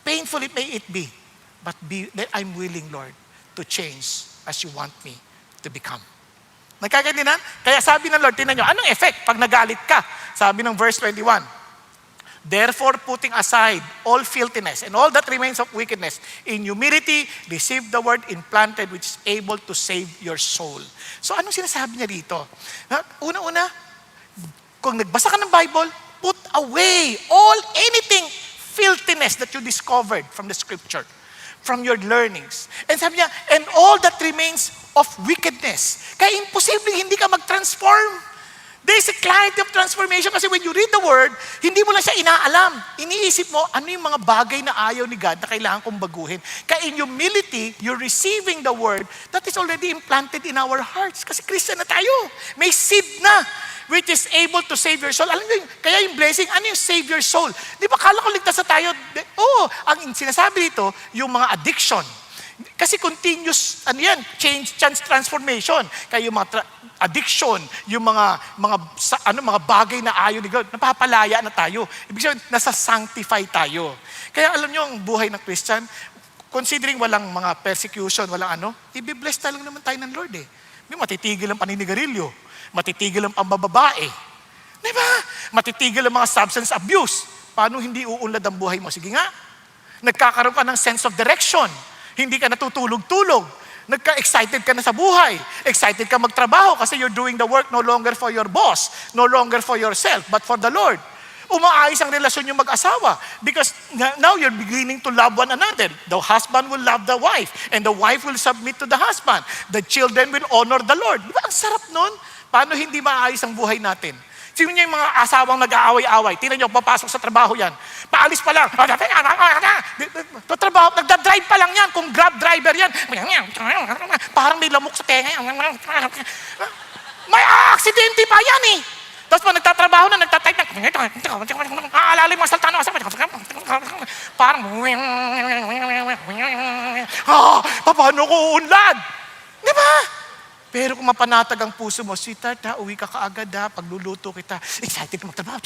Painful it may it be, but I'm willing, Lord, to change as you want me to become. Nagkakaintindihan? Kaya sabi ng Lord, tingnan nyo, anong effect pag nagalit ka? Sabi ng verse 21, therefore putting aside all filthiness and all that remains of wickedness, in humility, receive the word implanted which is able to save your soul. So anong sinasabi niya dito? Una-una, kung nagbasa ka ng Bible, put away anything filthiness that you discovered from the scripture, from your learnings. And sabi niya, and all that remains of wickedness. Kaya imposible hindi ka mag-transform. There is a clarity of transformation kasi when you read the word, hindi mo lang siya inaalam. Iniisip mo, ano yung mga bagay na ayaw ni God na kailangan kong baguhin. Kaya in humility, you're receiving the word that is already implanted in our hearts. Kasi Christian na tayo. May seed na which is able to save your soul. Alam niyo, kaya yung blessing, ano yung save your soul? Di ba kala ko ligtas na tayo? Ang sinasabi dito, yung mga addiction. Kasi continuous, change, transformation. Kaya yung mga addiction, yung mga bagay na ayaw ni God, napapalaya na tayo. Ibig sabihin, nasa-sanctify tayo. Kaya alam niyo, ang buhay ng Christian, considering walang mga persecution, walang i-bless lang naman tayo ng Lord May matitigil ang paninigarilyo, matitigil ang pambababae. Diba? Matitigil ang mga substance abuse. Paano hindi uunlad ang buhay mo? Sige nga. Nagkakaroon ka ng sense of direction. Hindi ka natutulog-tulog. Nagka-excited ka na sa buhay. Excited ka magtrabaho kasi you're doing the work no longer for your boss, no longer for yourself, but for the Lord. Umaayos ang relasyon yung mag-asawa because now you're beginning to love one another. The husband will love the wife and the wife will submit to the husband. The children will honor the Lord. Di ba ang sarap nun? Paano hindi maayos ang buhay natin? Sino niya yung mga asawang nag-aaway-aaway? Tingnan niyo, papasok sa trabaho yan. Paalis pa lang. Trabaho, nagda-drive pa lang yan. Kung grab driver yan, parang may lamok sa tenga. May aksidente pa yan eh. Tapos pag nagtatrabaho na, nagtatype na, aalala yung mga salta na, parang, paano ko uunlad? Di ba? Pero kung mapanatag ang puso mo, sweetheart uwi ka kaagad pagluluto kita. Excited ka magtrabaho.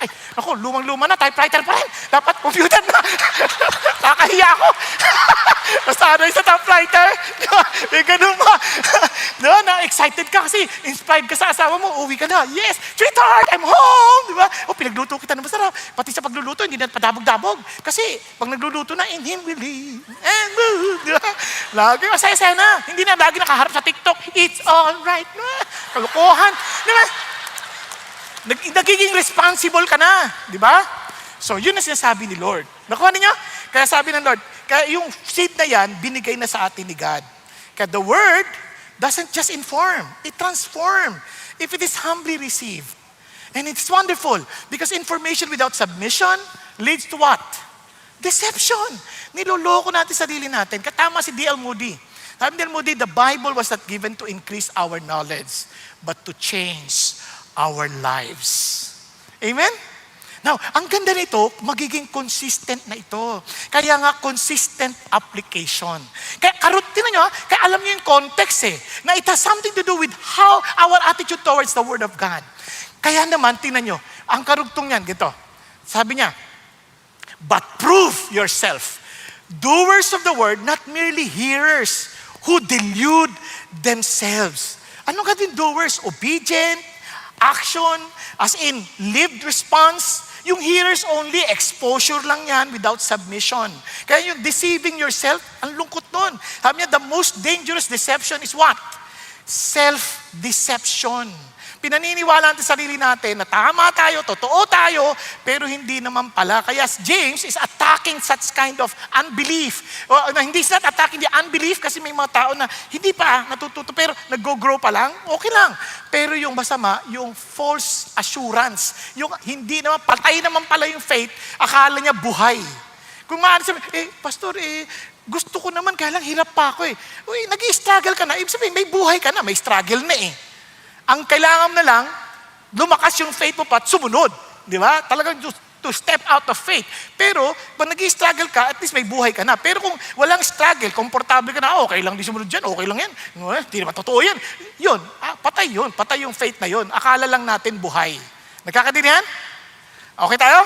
Ay, ako, lumang-luma na, typewriter pa rin. Dapat computer na. Kakahiya ako. Basta ano yung sa typewriter? May ganun ba? Na-excited ka kasi inspired ka sa asawa mo, uwi ka na. Yes, sweetheart, I'm home. Diba? Pinagluto kita na masarap. Pati sa pagluto, hindi na padabog-dabog. Kasi pag nagluluto na, in Him we live and move. Diba? Lagi masaya-saya na. Hindi na lagi nakaharap sa TikTok. It's all right. Kalukuhan. Diba? Nagiging responsible ka na. Diba? So, yun na sinasabi ni Lord. Nakuha niyo? Kaya sabi ng Lord, kaya yung seed na yan, binigay na sa atin ni God. Kaya the Word doesn't just inform, it transforms if it is humbly received. And it's wonderful because information without submission leads to what? Deception. Niloloko natin sarili natin. Katama si D.L. Moody. Sabi ni D.L. Moody, the Bible was not given to increase our knowledge, but to change our lives. Amen? Now, ang ganda nito, magiging consistent na ito. Kaya nga, consistent application. Kaya tingnan nyo, kaya alam nyo yung context na it has something to do with how our attitude towards the Word of God. Kaya naman, tingnan nyo, ang karugtong niyan, gito. Sabi niya, but prove yourself, doers of the Word, not merely hearers, who delude themselves. Ano ka din doers? Obedient, action, as in lived response. Yung hearers only, exposure lang yan without submission. Kaya yung deceiving yourself, ang lungkot nun. Sabi niya, the most dangerous deception is what? Self-deception. Pinaniniwala natin sa sarili natin na tama tayo, totoo tayo, pero hindi naman pala. Kaya James is attacking such kind of unbelief. Hindi siya attacking the unbelief kasi may mga tao na hindi pa natututo, pero nag-grow pa lang, okay lang. Pero yung masama, yung false assurance, yung hindi naman, patay naman pala yung faith, akala niya buhay. Kung maaari sabi, pastor, gusto ko naman, kaya lang hirap pa ako Uy, nag-i-struggle ka na, ibig sabihin, may buhay ka na, may struggle na Ang kailangan na lang, lumakas yung faith mo pa at sumunod. Di ba? Talagang to step out of faith. Pero, pag nag-i-struggle ka, at least may buhay ka na. Pero kung walang struggle, komportable ka na, okay lang di sumunod dyan, okay lang yan. Hindi naman totoo yan. Yun. Patay yung faith na yun. Akala lang natin buhay. Nagkakadinihan? Okay tayo?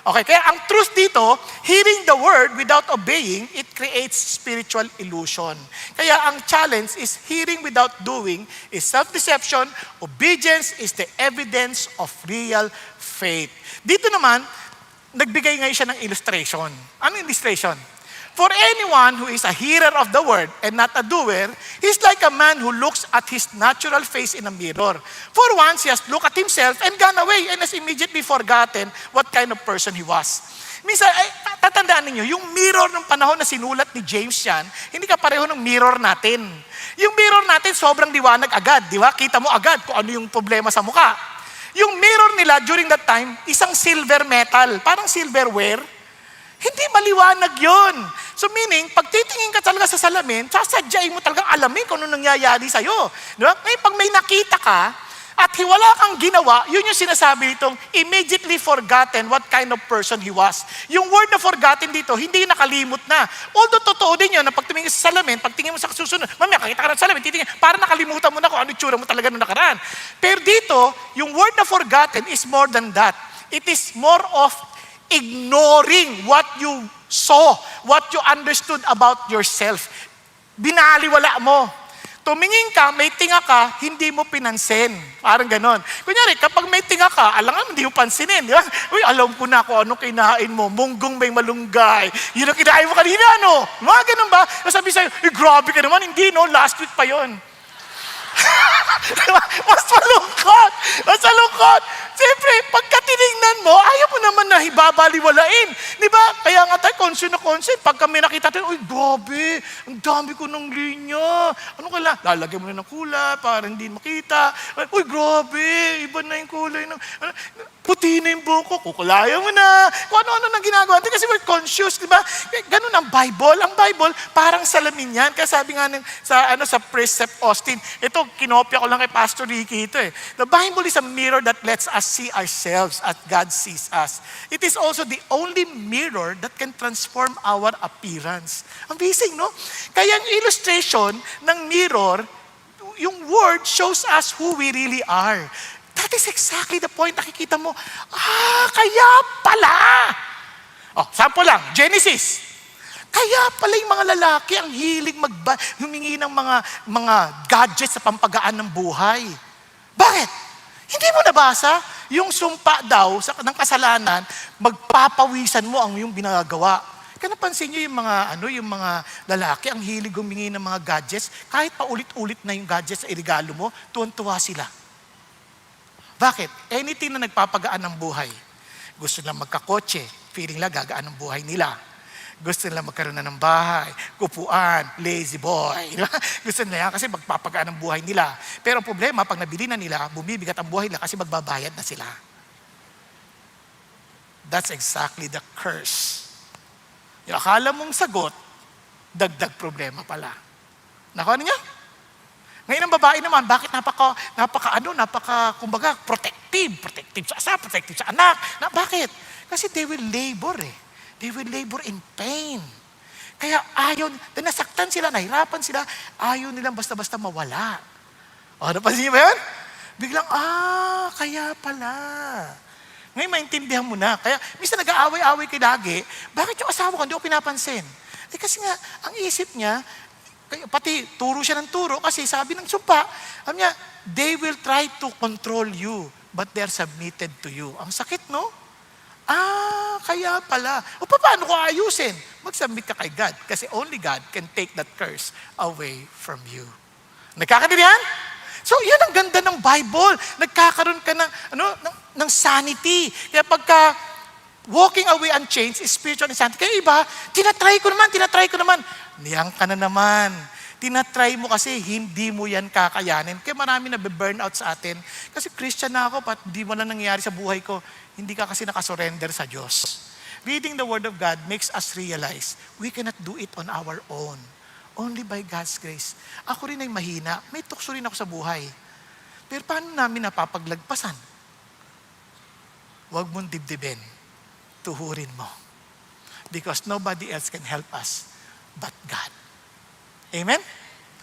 Okay, kaya ang truth dito, hearing the word without obeying, it creates spiritual illusion. Kaya ang challenge is hearing without doing is self-deception. Obedience is the evidence of real faith. Dito naman, nagbigay ngayon siya ng illustration. Ano illustration? For anyone who is a hearer of the word and not a doer, he's like a man who looks at his natural face in a mirror. For once, he has looked at himself and gone away and has immediately forgotten what kind of person he was. Minsan, tatandaan ninyo, yung mirror ng panahon na sinulat ni James yan, hindi ka pareho ng mirror natin. Yung mirror natin, sobrang liwanag agad, di ba? Kita mo agad kung ano yung problema sa mukha. Yung mirror nila during that time, isang silver metal, parang silverware. Hindi maliwanag yun. So meaning, pag titingin ka talaga sa salamin, sasadyain mo talagang alamin kung ano nangyayari sa'yo. Diba? Ngayon, pag may nakita ka, at wala kang ginawa, yun yung sinasabi nitong immediately forgotten what kind of person he was. Yung word na forgotten dito, hindi nakalimot na. Although totoo din yun, na pag tumingin sa salamin, pag tingin mo sa susunod, mamaya kakita ka ng salamin, titingin, para nakalimutan mo na kung ano itsura mo talaga nung nakaraan. Pero dito, yung word na forgotten is more than that. It is more of ignoring what you saw, what you understood about yourself. Binaliwala mo. To tumingin ka, may tinga ka, hindi mo pinansin. Parang ganon. Kunyari, kapag may tinga ka, alangan, hindi mo pansinin. Di ba? Uy, alam ko na kung ano kinain mo. Munggong may malunggay. Yun ang kinain mo kanina, no? Mga ganon ba? Sabi sa'yo, grabe ka naman. Hindi, no? Last week pa yon. Mas malungkot. Mas malungkot. Siyempre, pagka tinignan mo, ayaw mo naman na hibabaliwalain. Di ba? Kaya nga tayo, concern na concern. Pag kami nakita tayo, uy, grabe, ang dami ko ng linya. Ano kailangan? Lalagyan mo na ng kulay para hindi makita. Uy, grabe, iba na yung kulay. Puti na yung buko, kukulayan mo na. Kung ano-ano nang ginagawa. Kasi we're conscious, di ba? Ganun ang Bible. Ang Bible, parang salamin yan. Kaya sabi nga sa Precept Austin, ito, kinopya ko lang kay Pastor Ricky ito eh. The Bible is a mirror that lets us see ourselves as God sees us. It is also the only mirror that can transform our appearance. Amazing, no? Kaya ang illustration ng mirror, yung word shows us who we really are. That is exactly the point. Nakikita mo, kaya pala. Sample lang, Genesis. Kaya pala yung mga lalaki ang hilig humingi ng mga gadgets sa pampagaan ng buhay. Bakit? Hindi mo nabasa? Yung sumpa daw ng kasalanan, magpapawisan mo ang yung ginagawa. Kaya napansin nyo yung mga lalaki ang hilig humingi ng mga gadgets, kahit paulit-ulit na yung gadgets sa irigalo mo, tuwan-tuwa sila. Bakit? Anything na nagpapagaan ng buhay. Gusto nila magkakotse, feeling lang gagaan ng buhay nila. Gusto nila magkaroon na ng bahay, kupuan, lazy boy. Gusto nila yan kasi magpapagaan ang buhay nila. Pero ang problema, pag nabili na nila, bumibigat ang buhay nila kasi magbabayad na sila. That's exactly the curse. Yung akala mong sagot, dagdag problema pala. Nakuha niyo? Ngayon ang babae naman, bakit kumbaga, protective sa asawa, protective sa anak. Bakit? Kasi they will labor They will labor in pain. Kaya nasaktan sila, nahirapan sila, ayaw nilang basta-basta mawala. Napansin niyo ba yun? Biglang, kaya pala. Ngayon maintindihan mo na. Kaya, minsan nag-aaway-aaway kayo lagi, bakit yung asawa ko hindi ko pinapansin? Kasi nga, ang isip niya, pati turo siya ng turo, kasi sabi ng sumpa, sabi niya, they will try to control you, but they're submitted to you. Ang sakit, no? Kaya pala. Paano ko ayusin? Mag-submit ka kay God. Kasi only God can take that curse away from you. Nagkakaintindihan? So, yun ang ganda ng Bible. Nagkakaroon ka ng sanity. Kaya pagka walking away unchanged is spiritual insanity. Kaya iba, tinatry ko naman. Niyang ka na naman. Tinatry mo kasi hindi mo yan kakayanin. Kaya marami na burnout sa atin. Kasi Christian na ako, di mo na nangyayari sa buhay ko. Hindi ka kasi nakasurrender sa Diyos. Reading the Word of God makes us realize we cannot do it on our own. Only by God's grace. Ako rin ay mahina. May tukso rin ako sa buhay. Pero paano namin napapaglagpasan? Huwag mong dibdibin. Tuhurin mo. Because nobody else can help us but God. Amen?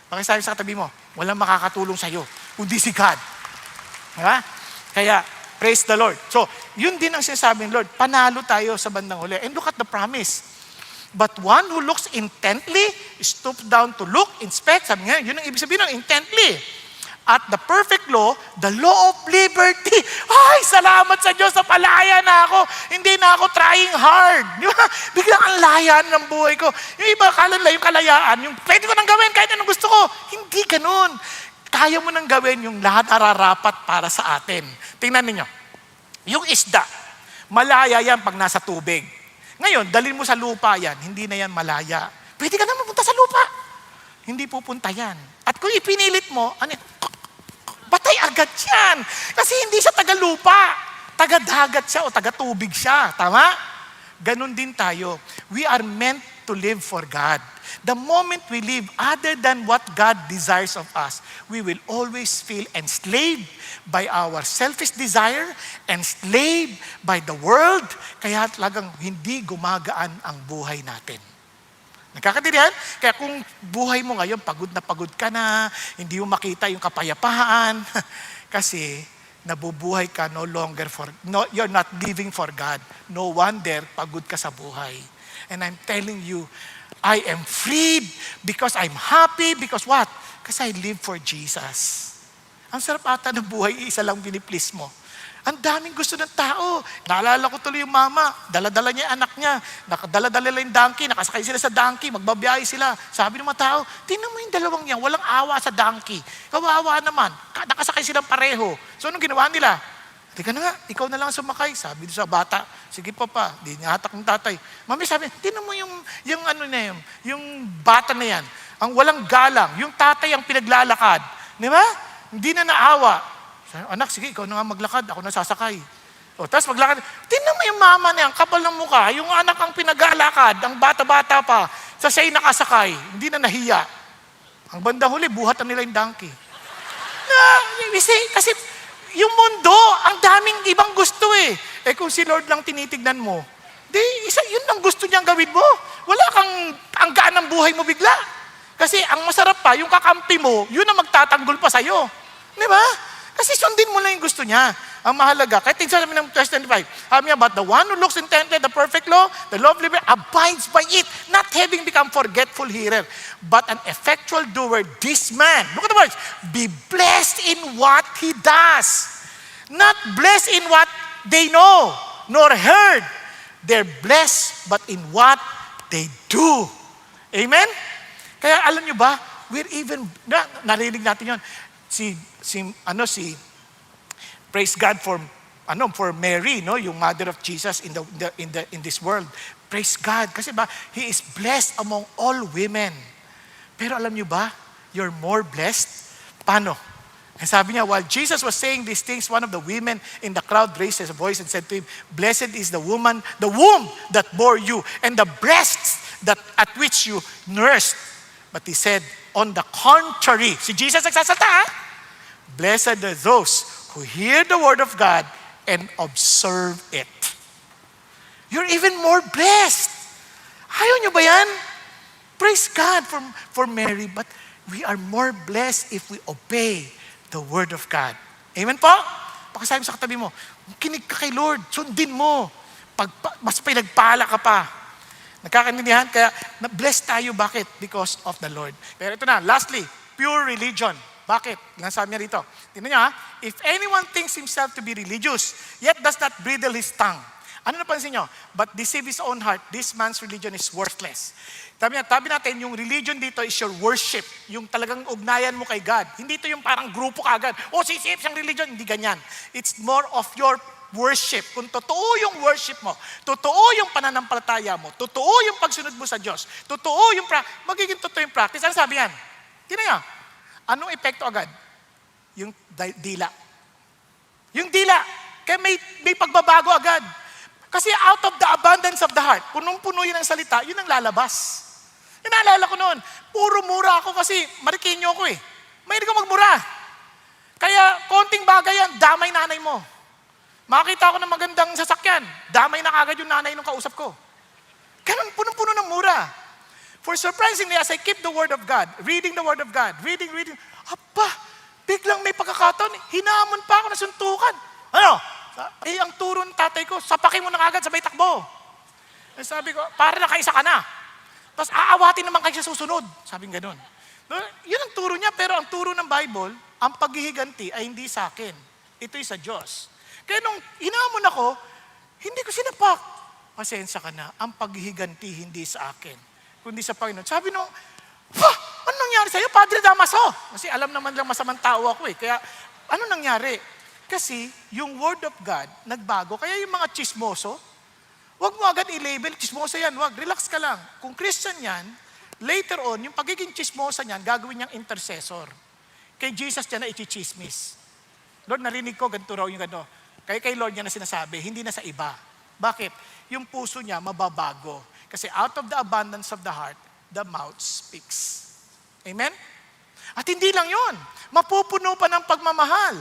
Pakisabi sa katabi mo, walang makakatulong sa iyo, kundi si God. Diba? Kaya, praise the Lord. So, yun din ang sinasabing Lord, panalo tayo sa bandang huli. And look at the promise. But one who looks intently, stoops down to look, inspect, sabi nga, yun ang ibig sabihin ng intently. At the perfect law, the law of liberty. Ay, salamat sa Diyos, napalaya na ako. Hindi na ako trying hard. Di ba? Biglang ang layan ng buhay ko. Yung iba, akala nila yung kalayaan, yung pwede ko nang gawin kahit anong gusto ko. Hindi ganun. Kaya mo nang gawin yung lahat nararapat para sa atin. Tingnan ninyo. Yung isda, malaya yan pag nasa tubig. Ngayon, dalhin mo sa lupa yan, hindi na yan malaya. Pwede ka naman punta sa lupa. Hindi pupunta yan. At kung ipinilit mo, batay agad yan. Kasi hindi siya taga-lupa. Taga-dagat siya o taga-tubig siya. Tama? Ganon din tayo. We are meant to live for God. The moment we live other than what God desires of us, we will always feel enslaved by our selfish desire, enslaved by the world, kaya talagang hindi gumagaan ang buhay natin. Nagkakaintindihan? Kaya kung buhay mo ngayon, pagod ka na, hindi mo makita yung kapayapaan, kasi nabubuhay ka you're not living for God. No wonder, pagod ka sa buhay. And I'm telling you, I am freed because I'm happy because what? Kasi I live for Jesus. Ang sarap ata ng buhay, isa lang biniplease mo. Ang daming gusto ng tao. Naalala ko tuloy yung mama, dala-dala niya yung anak niya, nakadala-dala yung donkey, nakasakay sila sa donkey, magbabiyahe sila. Sabi ng mga tao, tingnan mo yung dalawang yan, walang awa sa donkey. Kawawa naman, nakasakay silang pareho. So anong ginawa nila? Teka na nga, ikaw na lang sumakay. Sabi doon sa bata, sige pa, di niya hatak ng tatay. Mami sabi, tingnan mo yung ano na yun, yung bata na yan, ang walang galang, yung tatay ang pinaglalakad. Di ba? Hindi na naawa. Sabi, anak, sige, ikaw na nga maglakad, ako na sasakay. O, tapos maglakad, tingnan mo yung mama niya, ang kapal ng mukha, yung anak ang pinag-aalakad, ang bata-bata pa, sa siya'y nakasakay, hindi na nahiya. Ang bandang huli, buhat na nila yung donkey. Kasi yung mundo, ang daming ibang gusto eh. Eh kung si Lord lang tinitignan mo, yun ang gusto niyang gawin mo. Wala kang ang gaan ng buhay mo bigla. Kasi ang masarap pa, yung kakampi mo, yun ang magtatanggol pa sa'yo. Di ba? Kasi sundin mo lang yung gusto niya. Ang mahalaga, kahit tingnan namin ng verse 25, sabi niya, but the one who looks intently at the perfect law, the law of liberty, abides by it, not having become forgetful hearer, but an effectual doer, this man, look at the words, be blessed in what he does. Not blessed in what they know, nor heard. They're blessed, but in what they do. Amen? Kaya alam niyo ba, we're even, narinig natin yun, praise God for Mary, no, yung mother of Jesus in this world. Praise God kasi ba he is blessed among all women. Pero alam niyo ba, you're more blessed. Paano? And sabi niya, while Jesus was saying these things, one of the women in the crowd raised his voice and said to him, blessed is the womb that bore you, and the breasts that at which you nursed. But he said, on the contrary, si Jesus nagsasalita, blessed are those who hear the word of God and observe it. You're even more blessed. Ayaw nyo ba yan? Praise God for Mary, but we are more blessed if we obey the word of God. Amen po? Pakisabi sa katabi mo, kinig ka kay Lord, sundin mo. Mas pinagpala ka pa. Nagkakaintindihan? Kaya, blessed tayo. Bakit? Because of the Lord. Pero ito na, lastly, pure religion. Bakit? Nasabi niya rito. Tingnan niyo ha, if anyone thinks himself to be religious, yet does not bridle his tongue. Ano napansin niyo? But deceive his own heart, this man's religion is worthless. Tabi natin, yung religion dito is your worship. Yung talagang ugnayan mo kay God. Hindi ito yung parang grupo ka agad. sisip siyang religion. Hindi ganyan. It's more of your worship. Kung totoo yung worship mo, totoo yung pananampalataya mo, totoo yung pagsunod mo sa Diyos, totoo yung magiging totoo yung practice. Ano sabi yan? Tingnan niyo. Anong epekto agad? Yung dila. Yung dila. Kaya may pagbabago agad. Kasi out of the abundance of the heart, punong-puno yun ang salita, yun ang lalabas. Yung naalala ko noon, puro mura ako kasi marikinyo ako eh. Mahilig ako magmura. Kaya konting bagay yan, damay nanay mo. Makita ko ng magandang sasakyan, damay na kagad yung nanay nung kausap ko. Ganun, punong-puno ng mura. For surprisingly, as I keep the Word of God, reading the Word of God, reading, aba, biglang may pagkakataon, hinamon pa ako na suntukan. Ano? Ang turo ng tatay ko, sapakin mo na agad, sabay takbo. Sabi ko, para nakaisa ka na. Tapos aawatin naman kayo sa susunod. Sabi nga ganun. Yun ang turo niya, pero ang turo ng Bible, ang paghihiganti ay hindi sa akin. Ito'y sa Diyos. Kaya nung hinamon ako, hindi ko sinapak. Pasensya ka na, ang paghihiganti hindi sa akin, kundi sa Panginoon. Sabi nung, ano nangyari sa'yo, Padre Damaso? Kasi alam naman lang masamang tao ako eh. Kaya, ano nangyari? Kasi, yung Word of God, nagbago. Kaya yung mga chismoso, wag mo agad i-label, chismoso yan, wag, relax ka lang. Kung Christian yan, later on, yung pagiging chismosa niyan, gagawin niyang intercessor. Kay Jesus niya na ichichismis. Lord, narinig ko, ganito raw yung gano. Kay Lord niya na sinasabi, hindi na sa iba. Bakit? Yung puso niya mababago. Kasi out of the abundance of the heart, the mouth speaks. Amen? At hindi lang yun. Mapupuno pa ng pagmamahal.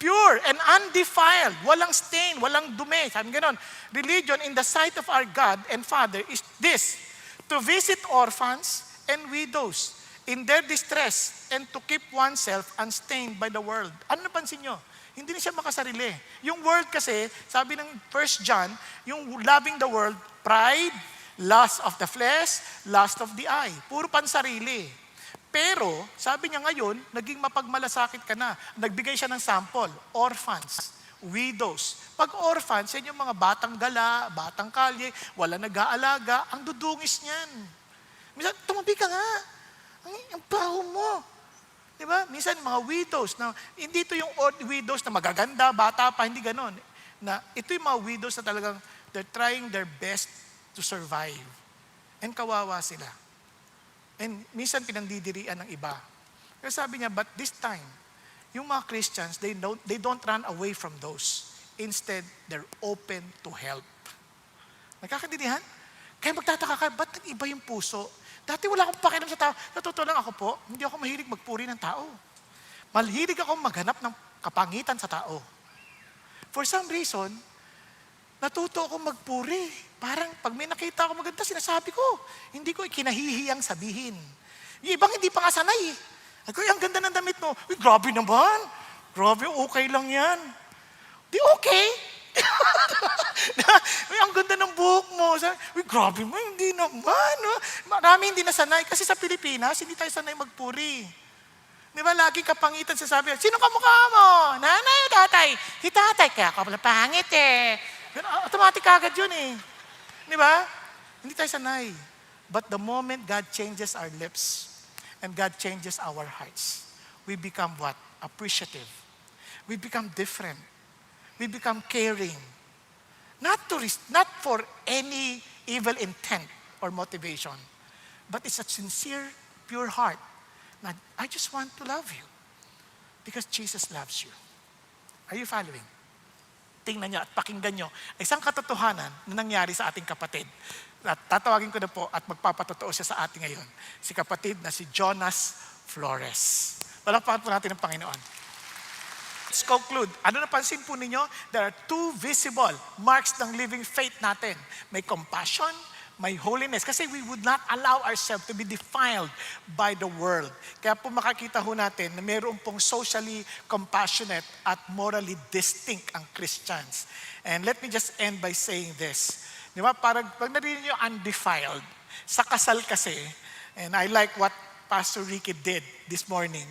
Pure and undefiled. Walang stain, walang dumi. Sabi ganon. Religion in the sight of our God and Father is this: to visit orphans and widows in their distress and to keep oneself unstained by the world. Ano napansin nyo? Hindi na siya makasarili. Yung world kasi, sabi ng 1 John, yung loving the world, pride, Lust of the flesh, lust of the eye. Puro pansarili. Pero, sabi niya ngayon, naging mapagmalasakit ka na. Nagbigay siya ng sample, orphans, widows. Pag orphans, yan yung mga batang gala, batang kalye, wala nag-aalaga, ang dudungis niyan. Minsan, tumabi ka nga. Ang baho mo. Diba? Minsan, mga widows, na, hindi ito yung widows na magaganda, bata pa, hindi ganon. Na, ito yung mga widows na talagang, they're trying their best to survive. And kawawa sila. And minsan pinandidirian ng iba. Pero sabi niya, but this time, yung mga Christians, they don't run away from those. Instead, they're open to help. Nagkakaintindihan? Kaya magtataka ka, ba't nag-iba yung puso? Dati wala akong pakialam sa tao. Natuto lang ako po, hindi ako mahilig magpuri ng tao. Mahilig akong maghanap ng kapangitan sa tao. For some reason, natuto akong magpuri. Parang pag may nakita ako maganda, sinasabi ko. Hindi ko ikinahihiyang sabihin. Yung ibang hindi pa nga sanay. Ako, ang ganda ng damit mo. Uy, grabe naman. Grabe, okay lang yan. Di okay. Uy, ang ganda ng buhok mo. Uy, grabe mo, hindi naman. No? Marami hindi na sanay. Kasi sa Pilipinas, hindi tayo sanay magpuri. Di ba, lagi kapangitan sasabi, sino kamukha mo? Nanay o tatay? Si tatay, kaya ka pala pangit eh. Automatic agad yun eh. Di ba? Hindi tayo sanay. But the moment God changes our lips and God changes our hearts, we become what? Appreciative. We become different. We become caring. Not for any evil intent or motivation, but it's a sincere, pure heart. I just want to love you because Jesus loves you. Are you following? Tingnan niyo at pakinggan niyo isang katotohanan na nangyari sa ating kapatid. At tatawagin ko na po at magpapatotoo siya sa ating ngayon. Si kapatid na si Jonas Flores. Palakpakan po natin ang Panginoon. Let's conclude. Ano napansin po ninyo? There are two visible marks ng living faith natin. May compassion, may holiness. Kasi we would not allow ourselves to be defiled by the world. Kaya po makakita ho natin na mayroon pong socially compassionate at morally distinct ang Christians. And let me just end by saying this. Di ba? Parang pag narinig nyo undefiled, sa kasal kasi, and I like what Pastor Ricky did this morning,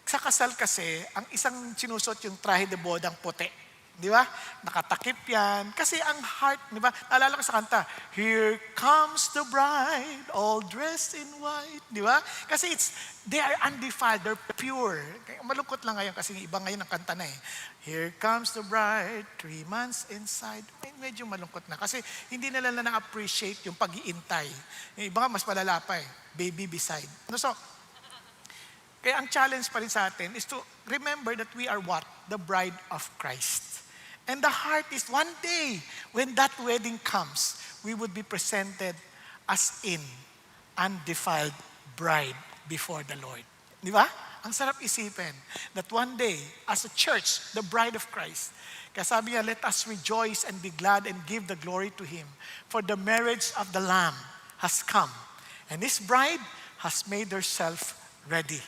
sa kasal kasi, ang isang sinusot yung trahe de bodang puti. Di ba? Nakatakip yan. Kasi ang heart, di ba? Naalala ko sa kanta, here comes the bride, all dressed in white. Di ba? Kasi they are undefiled, they're pure. Malungkot lang ngayon kasi iba ngayon ang kanta na eh. Here comes the bride, 3 months inside. Medyo malungkot na. Kasi hindi nila na-appreciate yung pag-iintay. Yung iba nga mas malala pa eh. Baby beside. So, kaya ang challenge pa rin sa atin is to remember that we are what? The bride of Christ. And the heart is one day, when that wedding comes, we would be presented as in undefiled bride before the Lord. Di ba? Ang sarap isipin that one day, as a church, the bride of Christ, kaya sabi niya, let us rejoice and be glad and give the glory to Him. For the marriage of the Lamb has come, and His bride has made herself ready.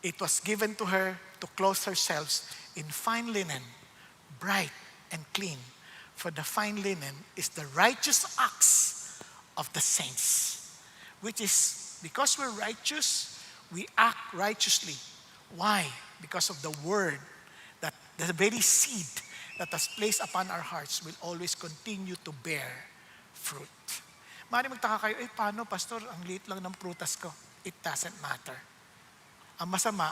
It was given to her to clothe herself in fine linen, bright and clean. For the fine linen is the righteous acts of the saints. Which is, because we're righteous, we act righteously. Why? Because of the word, that the very seed that has placed upon our hearts will always continue to bear fruit. Maaaring magtaka kayo, paano pastor, ang liit lang ng prutas ko? It doesn't matter. Ang masama,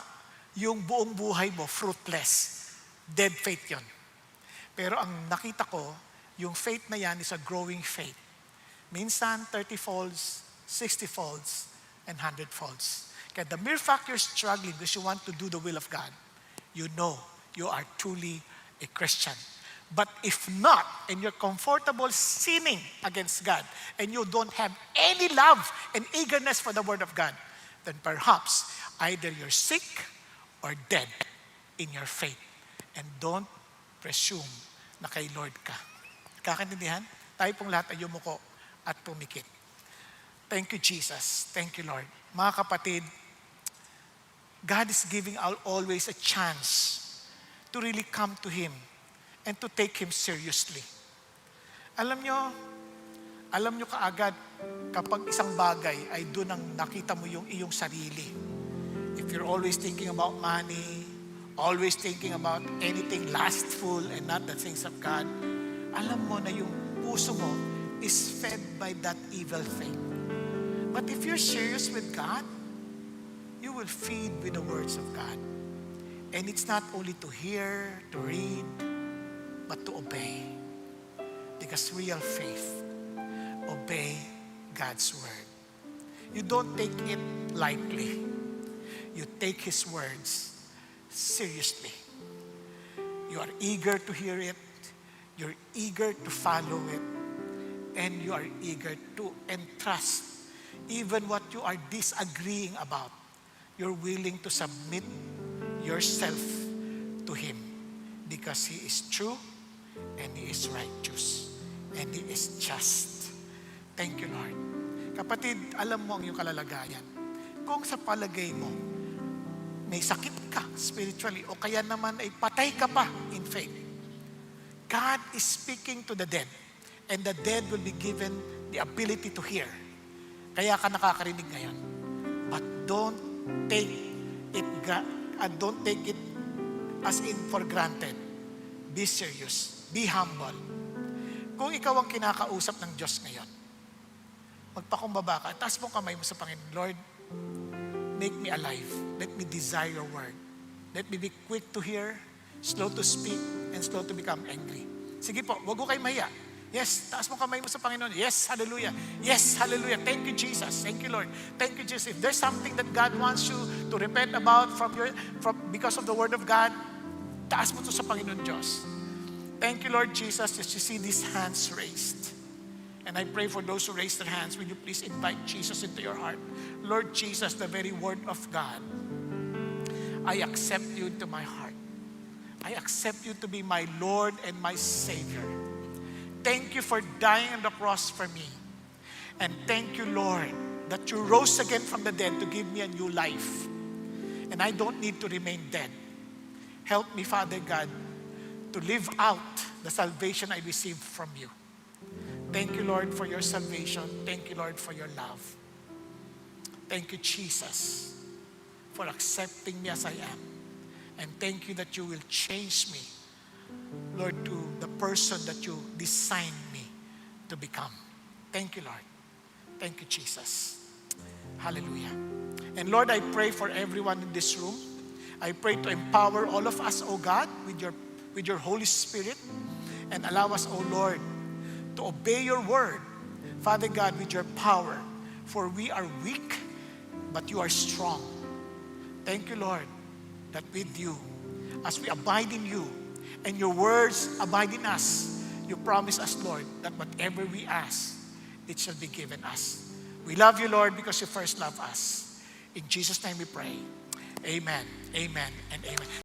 yung buong buhay mo, fruitless. Dead faith yon. Pero ang nakita ko, yung faith na yan is a growing faith. Minsan, 30 folds, 60 folds, and 100 folds. Kaya the mere fact you're struggling because you want to do the will of God, you know you are truly a Christian. But if not, and you're comfortable sinning against God, and you don't have any love and eagerness for the Word of God, then perhaps either you're sick or dead in your faith. And don't presume na kay Lord ka. Kakaintindihan? Tayo pong lahat ay yumuko at pumikit. Thank you, Jesus. Thank you, Lord. Mga kapatid, God is giving always a chance to really come to Him and to take Him seriously. Alam nyo, alam nyo kaagad, kapag isang bagay ay doon ang nakita mo yung iyong sarili. If you're always thinking about money, always thinking about anything lustful and not the things of God, alam mo na yung puso mo is fed by that evil thing. But if you're serious with God, you will feed with the words of God. And it's not only to hear, to read, but to obey. Because real faith, obey God's word. You don't take it lightly. You take His words seriously. You are eager to hear it. You're eager to follow it. And you are eager to entrust even what you are disagreeing about. You're willing to submit yourself to Him because He is true and He is righteous and He is just. Thank you, Lord. Kapatid, alam mo ang iyong kalalagayan. Kung sa palagay mo, may sakit ka spiritually o kaya naman ay patay ka pa in faith, God is speaking to the dead and the dead will be given the ability to hear. Kaya ka nakakarinig ngayon. But don't take it as in for granted. Be serious. Be humble. Kung ikaw ang kinakausap ng Diyos ngayon, magpakumbaba ka, taas mo kamay mo sa Panginoon. Lord, make me alive. Let me desire your word. Let me be quick to hear, slow to speak, and slow to become angry. Sige po, wag ko kayo mahiya. Yes, taas mo kamay mo sa Panginoon. Yes, hallelujah. Yes, hallelujah. Thank you, Jesus. Thank you, Lord. Thank you, Jesus. If there's something that God wants you to repent about because of the word of God, taas mo to sa Panginoon Diyos. Thank you, Lord Jesus, as you see these hands raised. And I pray for those who raise their hands, will you please invite Jesus into your heart? Lord Jesus, the very word of God, I accept you into my heart. I accept you to be my Lord and my Savior. Thank you for dying on the cross for me. And thank you, Lord, that you rose again from the dead to give me a new life. And I don't need to remain dead. Help me, Father God, to live out the salvation I received from you. Thank you, Lord, for your salvation. Thank you, Lord, for your love. Thank you, Jesus, for accepting me as I am. And thank you that you will change me, Lord, to the person that you designed me to become. Thank you, Lord. Thank you, Jesus. Hallelujah. And Lord, I pray for everyone in this room. I pray to empower all of us, O God, with your Holy Spirit, and allow us, O Lord, to obey your word, Father God, with your power. For we are weak, but you are strong. Thank you, Lord, that with you, as we abide in you, and your words abide in us, you promise us, Lord, that whatever we ask, it shall be given us. We love you, Lord, because you first love us. In Jesus' name we pray. Amen, amen, and amen.